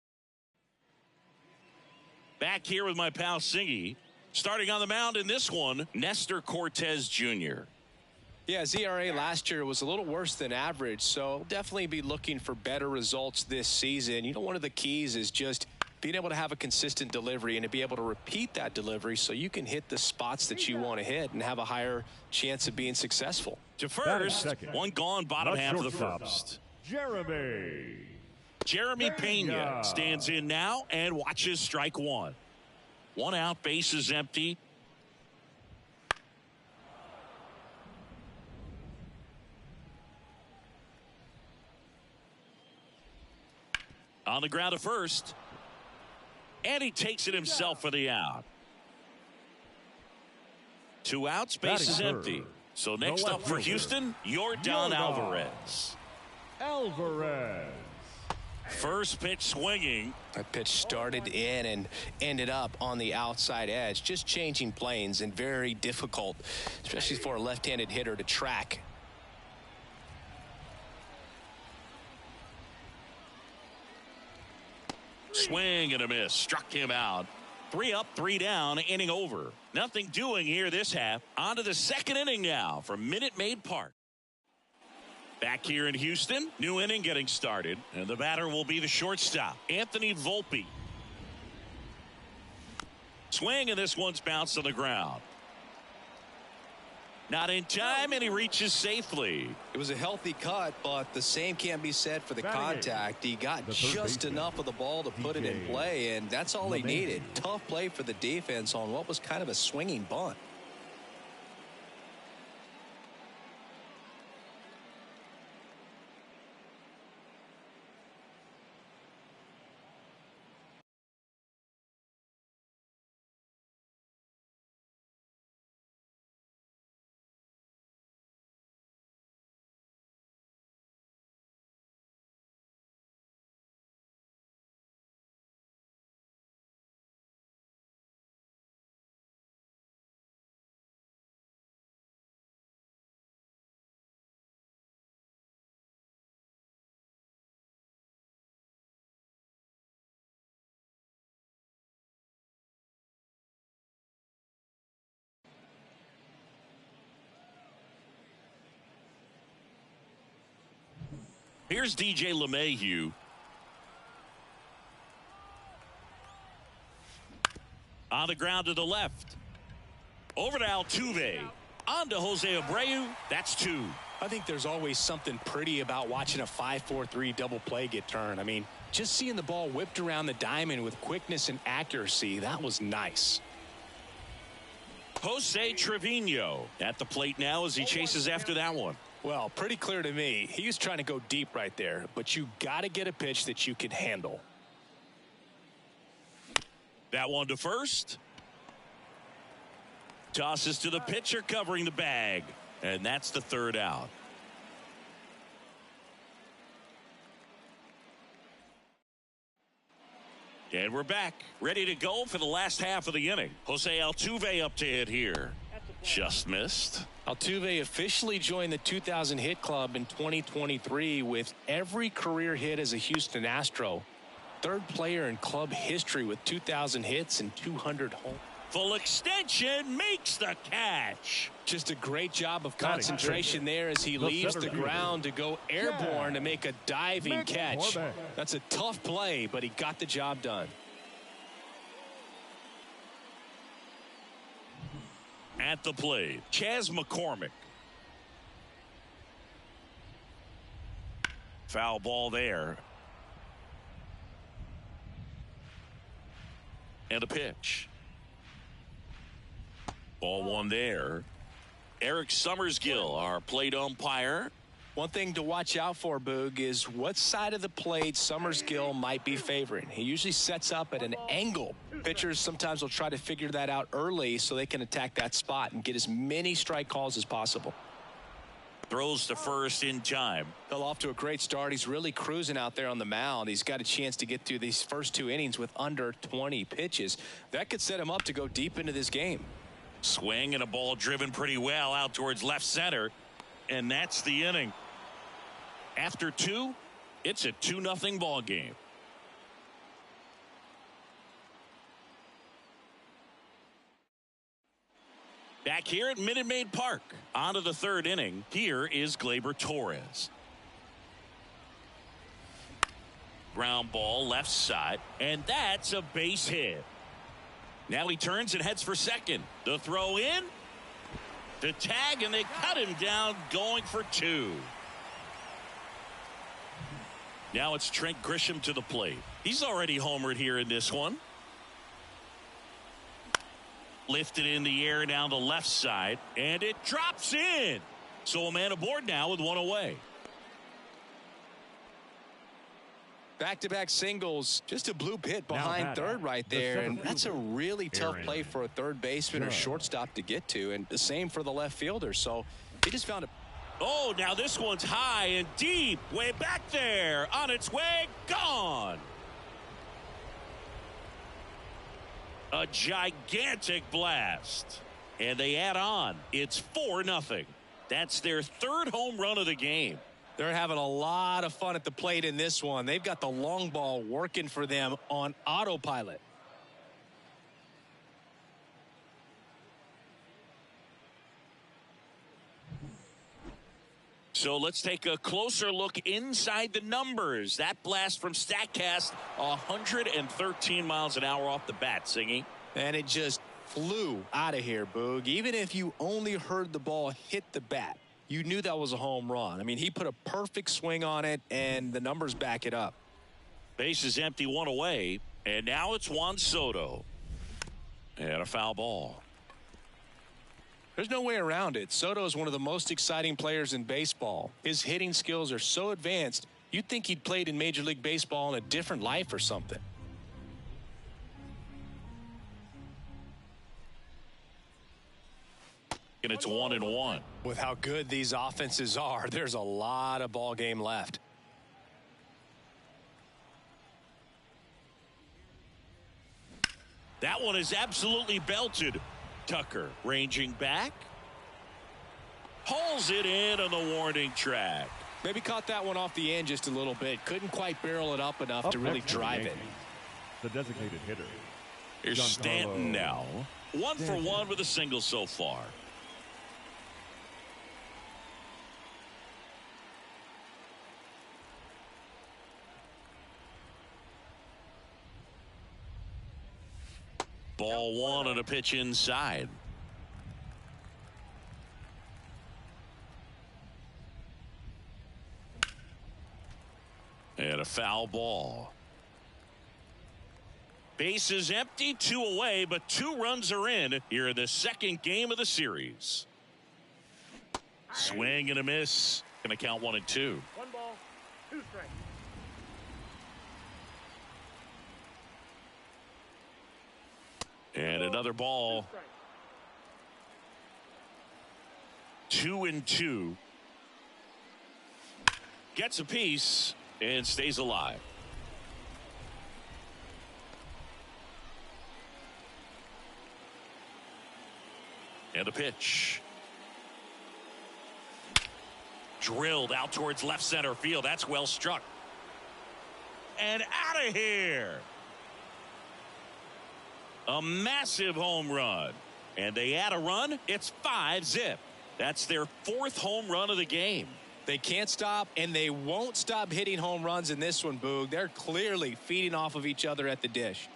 Back here with my pal Singy. Starting on the mound in this one, Nestor Cortez Jr.
Yeah, his ERA last year was a little worse than average, so definitely be looking for better results this season. You know, one of the keys is just being able to have a consistent delivery and to be able to repeat that delivery so you can hit the spots that you want to hit and have a higher chance of being successful.
To first, one gone, bottom half of the first. Jeremy Pena stands in now and watches strike 1. 1 out, base is empty. On the ground to first. And he takes it himself for the out. 2 outs, base is empty. So next up for Houston, Yordan Alvarez. First pitch swinging.
That pitch started in and ended up on the outside edge. Just changing planes and very difficult, especially for a left-handed hitter to track.
Swing and a miss. Struck him out. 3 up, 3 down, inning over. Nothing doing here this half. On to the second inning now from Minute Maid Park. Back here in Houston, new inning getting started, and the batter will be the shortstop, Anthony Volpe. Swing, and this one's bounced on the ground. Not in time, and he reaches safely.
It was a healthy cut, but the same can't be said for the contact. He got just enough of the ball to put it in play, and that's all he needed. Tough play for the defense on what was kind of a swinging bunt.
Here's DJ LeMahieu. On the ground to the left. Over to Altuve. On to Jose Abreu. That's 2.
I think there's always something pretty about watching a 5-4-3 double play get turned. I mean, just seeing the ball whipped around the diamond with quickness and accuracy, that was nice.
Jose Trevino at the plate now as he chases after that one.
Well, pretty clear to me. He was trying to go deep right there, but you got to get a pitch that you can handle.
That one to first. Tosses to the pitcher covering the bag. And that's the 3rd out. And we're back, ready to go for the last half of the inning. Jose Altuve up to hit here. Just missed.
Altuve officially joined the 2,000 hit club in 2023 with every career hit as a Houston Astro. 3rd player in club history with 2,000 hits and 200 home.
Full extension, makes the catch.
Just a great job of concentration there as he leaves the ground to go airborne to make a diving catch. That's a tough play, but he got the job done.
At the plate, Chas McCormick. Foul ball there. And a pitch. Ball 1 there. Eric Summersgill, our plate umpire.
One thing to watch out for, Boog, is what side of the plate Summersgill might be favoring. He usually sets up at an angle. Pitchers sometimes will try to figure that out early so they can attack that spot and get as many strike calls as possible.
Throws to first in time.
Fell off to a great start. He's really cruising out there on the mound. He's got a chance to get through these first 2 innings with under 20 pitches. That could set him up to go deep into this game.
Swing and a ball driven pretty well out towards left center. And that's the inning. After 2, it's a 2-0 ball game. Back here at Minute Maid Park. On to the 3rd inning. Here is Gleyber Torres. Ground ball left side. And that's a base hit. Now he turns and heads for second. The throw in. The tag, and they cut him down going for 2. Now it's Trent Grisham to the plate. He's already homered here in this one. Lifted in the air down the left side, and it drops in. So a man aboard now with 1 away.
Back-to-back singles, just a bloop hit behind third right there, and that's a really tough play for a third baseman or shortstop to get to, and the same for the left fielder. So he just found a...
Oh, now this one's high and deep, way back there, on its way, gone. A gigantic blast, and they add on. It's 4-0. That's their 3rd home run of the game.
They're having a lot of fun at the plate in this one. They've got the long ball working for them on autopilot.
So let's take a closer look inside the numbers. That blast from StatCast, 113 miles an hour off the bat, Singy.
And it just flew out of here, Boog. Even if you only heard the ball hit the bat, you knew that was a home run. I mean, he put a perfect swing on it, and the numbers back it up.
Base is empty, one away, and now it's Juan Soto. And a foul ball.
There's no way around it. Soto is one of the most exciting players in baseball. His hitting skills are so advanced, you'd think he'd played in Major League Baseball in a different life or something.
And it's 1-1.
With how good these offenses are, there's a lot of ball game left.
That one is absolutely belted. Tucker ranging back. Hauls it in on the warning track.
Maybe caught that one off the end just a little bit. Couldn't quite barrel it up enough to really drive it.
The designated hitter.
Here's Stanton now. 1 for 1 with a single so far. Ball 1 on a pitch inside. And a foul ball. Base is empty, 2 away, but 2 runs are in here in the second game of the series. Swing and a miss. Going to count 1 and 2.
1 ball, 2 strikes.
And another ball. 2 and 2. Gets a piece and stays alive. And a pitch. Drilled out towards left center field. That's well struck. And out of here. A massive home run. And they add a run. It's 5-zip. That's their 4th home run of the game.
They can't stop, and they won't stop hitting home runs in this one, Boog. They're clearly feeding off of each other at the dish.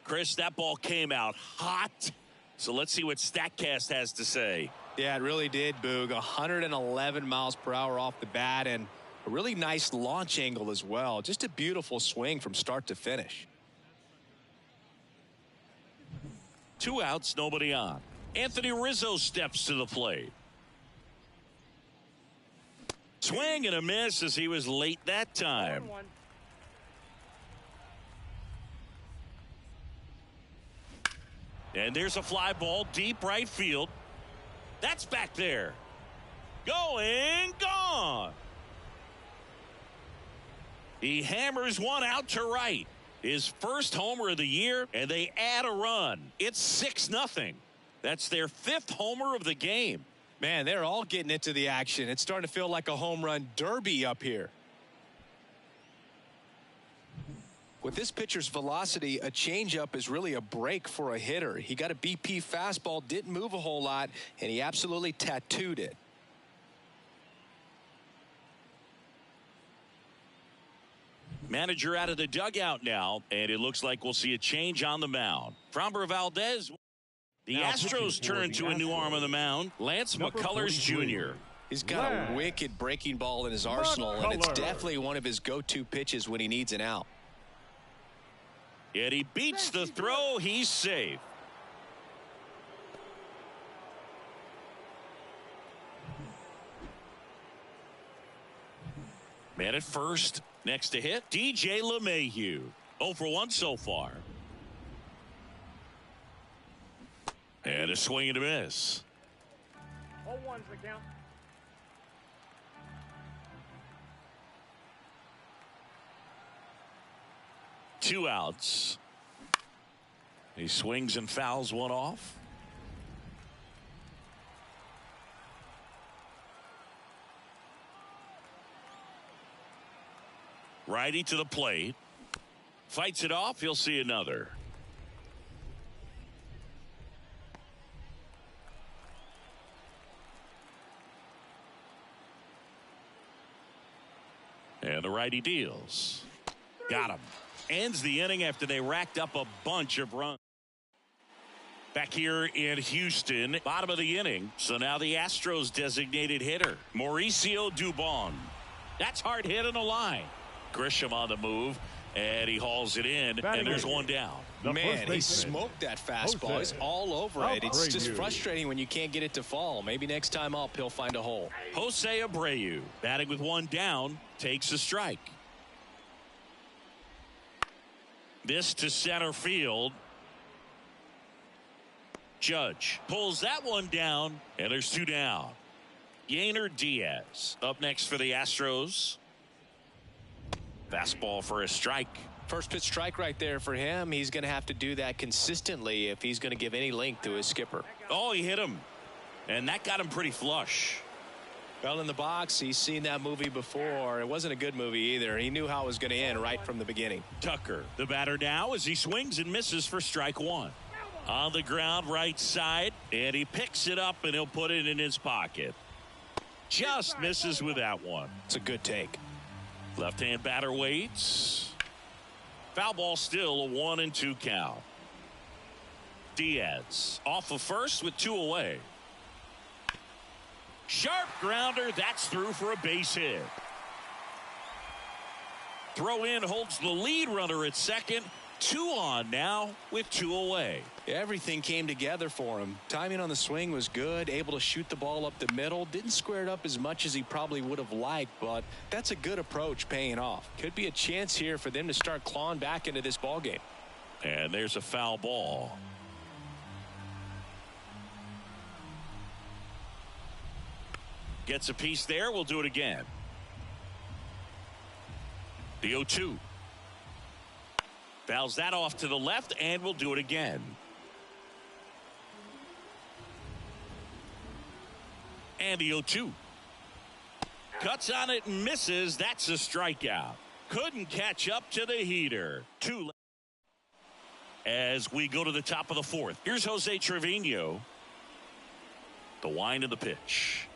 Chris, that ball came out hot. So let's see what StatCast has to say.
Yeah, it really did, Boog. 111 miles per hour off the bat, and a really nice launch angle as well. Just a beautiful swing from start to finish.
2 outs, nobody on. Anthony Rizzo steps to the plate. Swing and a miss as he was late that time.
1-1.
And there's a fly ball deep right field. That's back there. Going, gone. He hammers one out to right. His first homer of the year, and they add a run. It's 6-0. That's their 5th homer of the game.
Man, they're all getting into the action. It's starting to feel like a home run derby up here. With this pitcher's velocity, a changeup is really a break for a hitter. He got a BP fastball, didn't move a whole lot, and he absolutely tattooed it.
Manager out of the dugout now, and it looks like we'll see a change on the mound. Framber Valdez. The
Now
Astros
pitching for
turn
the
to a new
Astros.
arm on the mound. Lance
Number
McCullers
43.
Jr.
He's got
Lance
a wicked breaking ball in his arsenal, and it's
McCullers.
definitely one of his go-to pitches when he needs an out.
Yet he beats the throw. He's safe. Man at first. Next to hit, DJ LeMahieu. 0 for 1 so far. And a swing and a miss.
0-1's the count.
Two outs. He swings and fouls one off. Righty to the plate. Fights it off. He'll see another. And the righty deals. Got him. Ends the inning after they racked up a bunch of runs. Back here in Houston, bottom of the inning. So now the Astros designated hitter, Mauricio Dubon. That's hard hit in the line. Grisham on the move, and he hauls it in, and there's one down.
Man, he smoked that fastball. He's all over it. It's just frustrating when you can't get it to fall. Maybe next time up, he'll find a hole.
Jose Abreu, batting with one down, takes a strike. This to center field. Judge pulls that one down, and there's two down. Yainer Diaz up next for the Astros. Fastball for a strike.
First pitch strike right there for him. He's going to have to do that consistently if he's going to give any length to his skipper.
Oh, he hit him, and that got him pretty flush.
Well, in the box, he's seen that movie before. It wasn't a good movie either. He knew how it was going to end right from the beginning.
Tucker, the batter now, as he swings and misses for strike one. On the ground, right side, and he picks it up, and he'll put it in his pocket. Just misses with that one.
It's a good take.
Left-hand batter waits. Foul ball still, a 1-2 count. Diaz off of first with two away. Sharp grounder, that's through for a base hit. Throw in holds the lead runner at second. Two on now with two away.
Everything came together for him. Timing on the swing was good, able to shoot the ball up the middle. Didn't square it up as much as he probably would have liked, but that's a good approach paying off. Could be a chance here for them to start clawing back into this ball game.
And there's a foul ball. Gets a piece there. We'll do it again. The 0-2. Fouls that off to the left, and we'll do it again. And the 0-2. Cuts on it and misses. That's a strikeout. Couldn't catch up to the heater. Two as we go to the top of the fourth. Here's Jose Trevino. The wind of the pitch.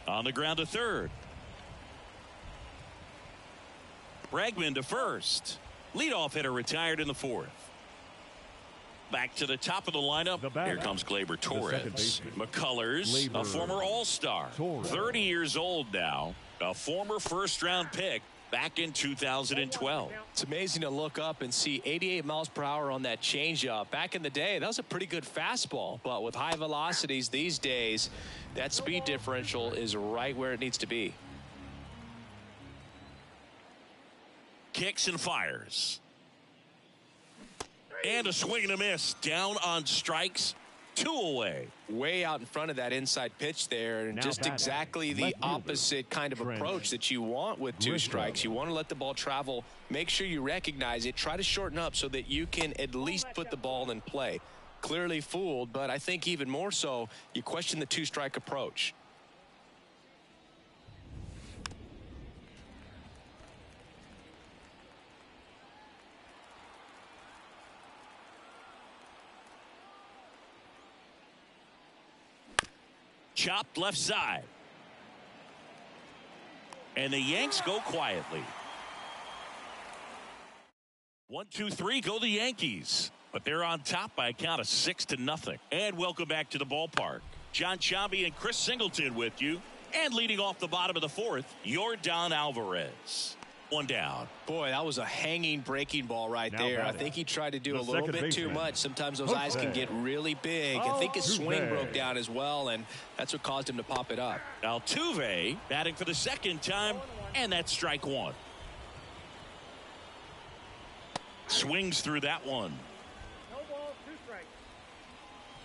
On the ground to third. Bregman to first. Leadoff hitter retired in the fourth. Back to the top of the lineup. Here comes Gleyber Torres. McCullers, a former All-Star. 30 years old now. A former first-round pick back in 2012.
It's amazing to look up and see 88 miles per hour on that changeup. Back in the day, that was a pretty good fastball. But with high velocities these days, that speed differential is right where it needs to be.
Kicks and fires. And a swing and a miss. Down on strikes. Two away.
Way out in front of that inside pitch there. And just exactly the opposite kind of approach that you want with two strikes. You want to let the ball travel. Make sure you recognize it. Try to shorten up so that you can at least put the ball in play. Clearly fooled, but I think even more so, you question the two-strike approach.
Chopped left side. And the Yanks go quietly. 1-2-3 go the Yankees. But they're on top by a count of 6-0. And welcome back to the ballpark. John Chambi and Chris Singleton with you. And leading off the bottom of the fourth, Yordan Alvarez. One down.
Boy, that was a hanging breaking ball right there. I think he tried to do a little bit too much. Sometimes those eyes can get really big. I think his swing broke down as well, and that's what caused him to pop it up.
Altuve batting for the second time, and that's strike one. Swings through that one.
No ball, two strikes.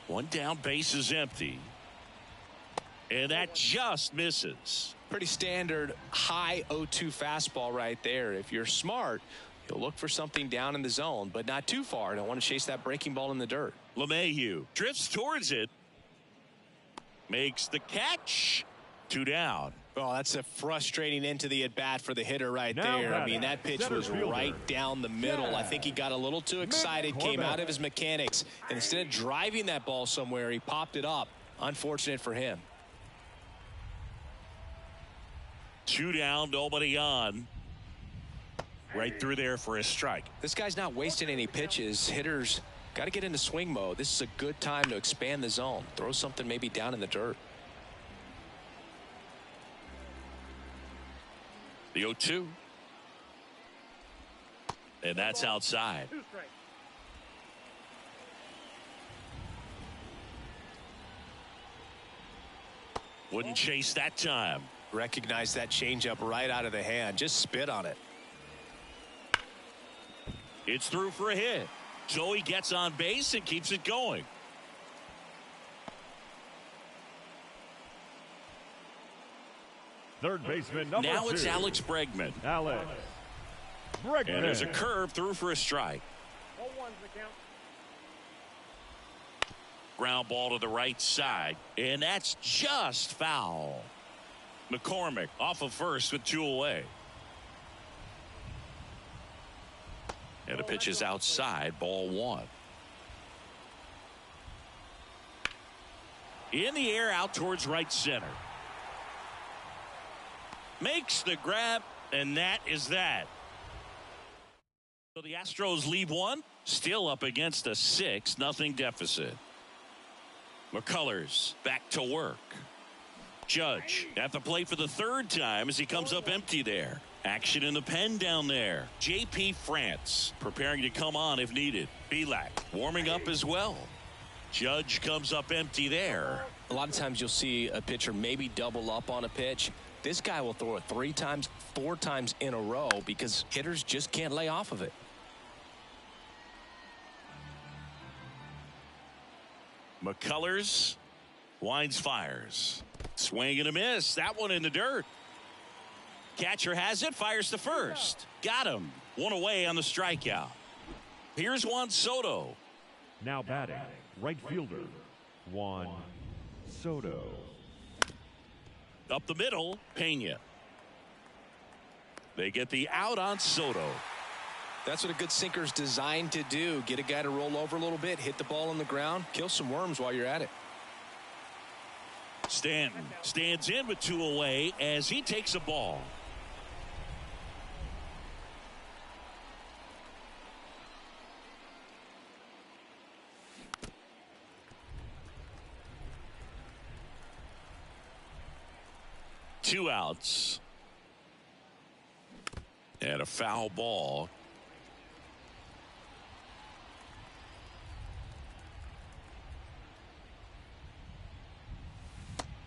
One down, base is empty. And that just misses.
Pretty standard high 0-2 fastball right there. If you're smart, you'll look for something down in the zone, but not too far. Don't want to chase that breaking ball in the dirt.
LeMahieu drifts towards it. Makes the catch. Two down.
Well, that's a frustrating end to the at-bat for the hitter right
Now
there. I
batting,
mean, that pitch
center
was
fielder,
right down the middle.
Chad
I think he got a little too excited, came out of his mechanics, and instead of driving that ball somewhere, he popped it up. Unfortunate for him.
2 down, nobody on. Right through there for a strike.
This guy's not wasting any pitches. Hitters got to get into swing mode. This is a good time to expand the zone. Throw something maybe down in the dirt.
The 0-2. And that's outside.
2 strikes.
Wouldn't chase that time.
Recognize that changeup right out of the hand. Just spit on it.
It's through for a hit. So he gets on base and keeps it going.
Third baseman number
Now
2.
it's Alex Bregman.
Alex Bregman.
And there's a curve through for a strike.
0-1's the count.
Ground ball to the right side. And that's just foul. McCormick off of first with 2 away. And the pitch is outside, ball 1. In the air out towards right center. Makes the grab, and that is that. So the Astros leave 1, still up against a 6-0 deficit. McCullers back to work. Judge at the plate for the 3rd time as he comes up empty there. Action in the pen down there. J.P. France preparing to come on if needed. Belak warming up as well. Judge comes up empty there.
A lot of times you'll see a pitcher maybe double up on a pitch. This guy will throw it 3 times, 4 times in a row because hitters just can't lay off of it.
McCullers winds, fires. Swing and a miss. That one in the dirt. Catcher has it, fires to first. Got him. 1 away on the strikeout. Here's Juan Soto.
Now batting, right fielder Juan Soto.
Up the middle, Pena. They get the out on Soto.
That's what a good sinker is designed to do. Get a guy to roll over a little bit, hit the ball on the ground, kill some worms while you're at it.
Stanton stands in with 2 away as he takes a ball. Two outs. And a foul ball.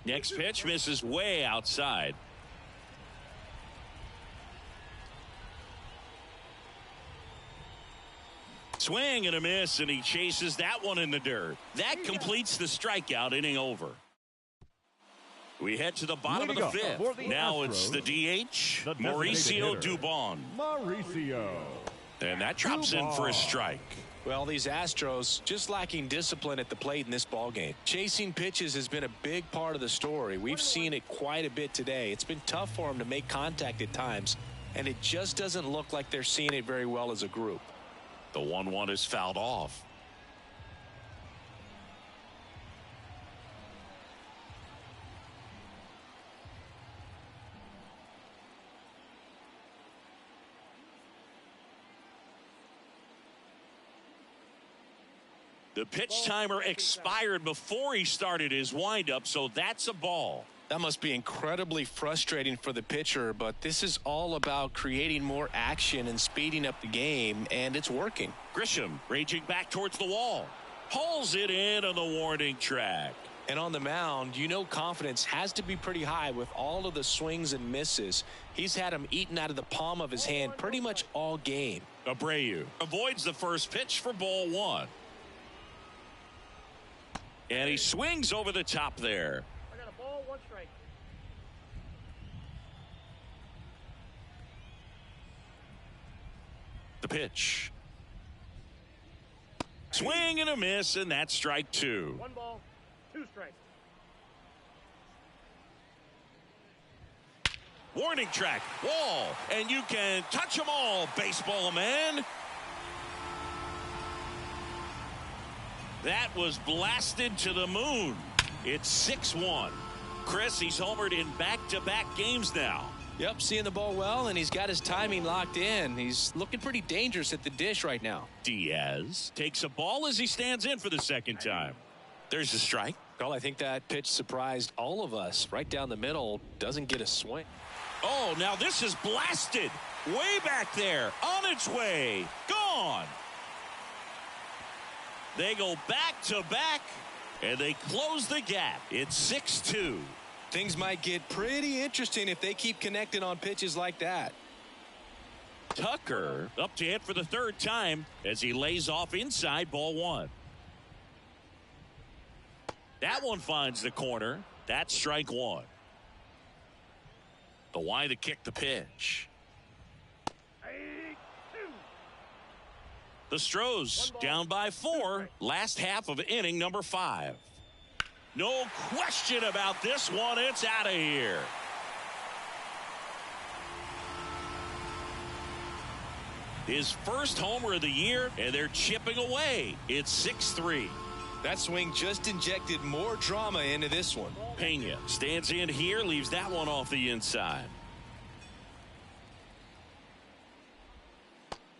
Next pitch misses way outside. Swing and a miss, and he chases that one in the dirt. That completes the strikeout, inning over. We head to the bottom of the 5th. Now it's the DH, Mauricio Dubon.
Mauricio.
And that drops in for a strike.
Well, these Astros just lacking discipline at the plate in this ballgame. Chasing pitches has been a big part of the story. We've seen it quite a bit today. It's been tough for them to make contact at times, and it just doesn't look like they're seeing it very well as a group.
The 1-1 is fouled off. The pitch timer expired before he started his windup, so that's a ball.
That must be incredibly frustrating for the pitcher, but this is all about creating more action and speeding up the game, and it's working.
Grisham raging back towards the wall. Hauls it in on the warning track.
And on the mound, you know confidence has to be pretty high with all of the swings and misses. He's had them eaten out of the palm of his hand pretty much all game.
Abreu avoids the first pitch for ball 1. And he swings over the top there.
I got a ball, 1 strike.
The pitch. Swing and a miss, and that's strike 2.
1 ball, 2 strikes.
Warning track, wall, and you can touch them all, baseball man. That was blasted to the moon. It's 6-1. Chris, he's homered in back-to-back games now.
Yep, seeing the ball well, and he's got his timing locked in. He's looking pretty dangerous at the dish right now.
Diaz takes a ball as he stands in for the second time. There's a strike.
Well, I think that pitch surprised all of us. Right down the middle, doesn't get a swing.
Oh, now this is blasted. Way back there, on its way, gone. They go back-to-back, and they close the gap. It's 6-2.
Things might get pretty interesting if they keep connecting on pitches like that.
Tucker up to hit for the third time as he lays off inside, ball one. That one finds the corner. That's strike one. The Y to kick the pitch. The Stros down by 4. Last half of inning number 5. No question about this one. It's out of here. His first homer of the year, and they're chipping away. It's 6-3.
That swing just injected more drama into this one.
Pena stands in here, leaves that one off the inside.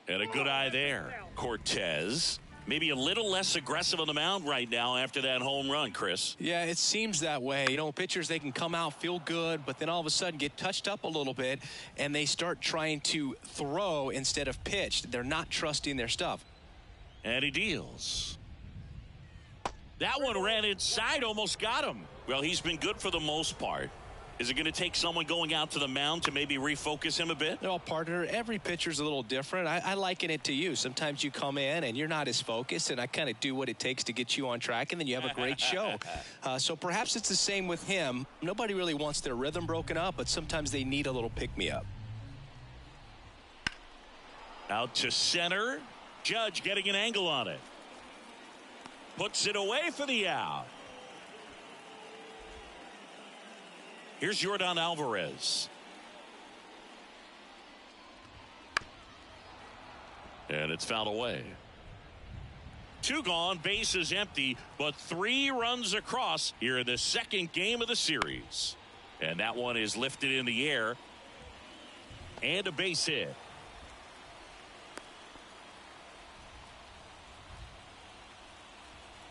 And a good eye there. Cortez, maybe a little less aggressive on the mound right now after that home run, Chris.
Yeah, it seems that way. You know, pitchers, they can come out, feel good, but then all of a sudden get touched up a little bit, and they start trying to throw instead of pitch. They're not trusting their stuff.
And he deals. That one ran inside, almost got him. Well, he's been good for the most part. Is it going to take someone going out to the mound to maybe refocus him a bit?
No, partner, every pitcher's a little different. I liken it to you. Sometimes you come in and you're not as focused, and I kind of do what it takes to get you on track, and then you have a great show. So perhaps it's the same with him. Nobody really wants their rhythm broken up, but sometimes they need a little pick-me-up.
Out to center. Judge getting an angle on it. Puts it away for the out. Here's Yordan Alvarez. And it's fouled away. 2 gone, bases empty, but 3 runs across here in the second game of the series. And that one is lifted in the air. And a base hit.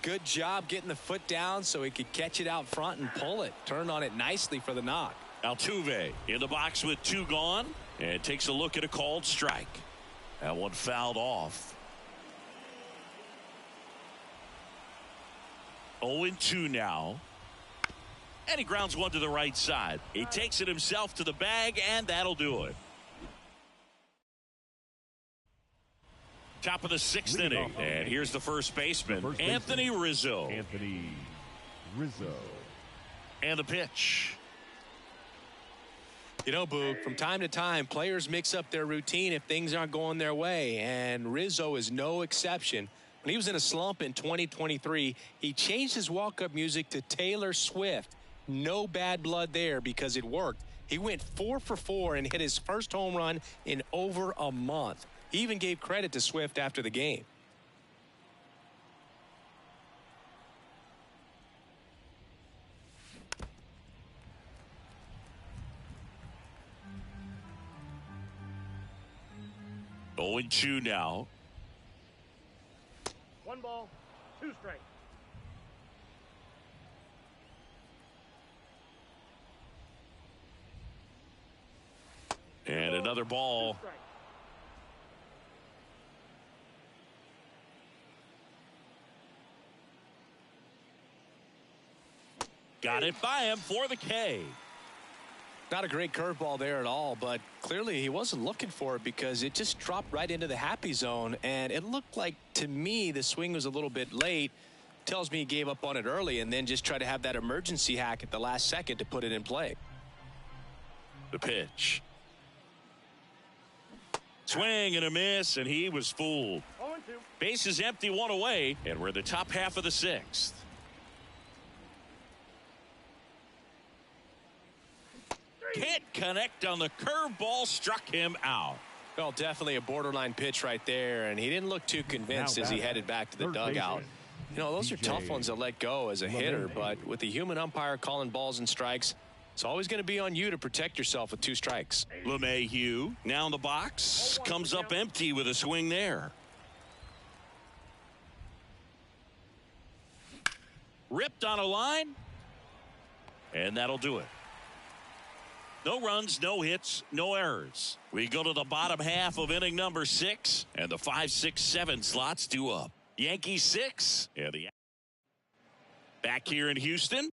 Good job getting the foot down so he could catch it out front and pull it. Turn on it nicely for the knock.
Altuve in the box with 2 gone and takes a look at a called strike. That one fouled off. 0-2 now. And he grounds one to the right side. He takes it himself to the bag, and that'll do it. Top of the 6th inning, and here's the first baseman, Anthony Rizzo.
Anthony Rizzo.
And the pitch.
You know, Boog, from time to time, players mix up their routine if things aren't going their way, and Rizzo is no exception. When he was in a slump in 2023, he changed his walk-up music to Taylor Swift. No bad blood there because it worked. He went 4 for 4 and hit his first home run in over a month. He even gave credit to Swift after the game.
Oh, 0-2 now.
1 ball, 2 strikes.
And another ball.
2 strikes.
Got it by him for the K.
Not a great curveball there at all, but clearly he wasn't looking for it because it just dropped right into the happy zone, and it looked like, to me, the swing was a little bit late. Tells me he gave up on it early and then just tried to have that emergency hack at the last second to put it in play.
The pitch. Swing and a miss, and he was fooled.
0-2.
Bases empty, 1 away, and we're in the top half of the 6th. can't connect on the curveball, struck him out.
Well, definitely a borderline pitch right there, and he didn't look too convinced as he headed back to the dugout. You know, those are tough ones to let go as a hitter, but with the human umpire calling balls and strikes, it's always going to be on you to protect yourself with 2 strikes.
LeMahieu now in the box, comes up empty with a swing there. Ripped on a line, and that'll do it. No runs, no hits, no errors. We go to the bottom half of inning number 6, and the 5, 6, 7 slots due up. Yankees 6, and the back here in Houston.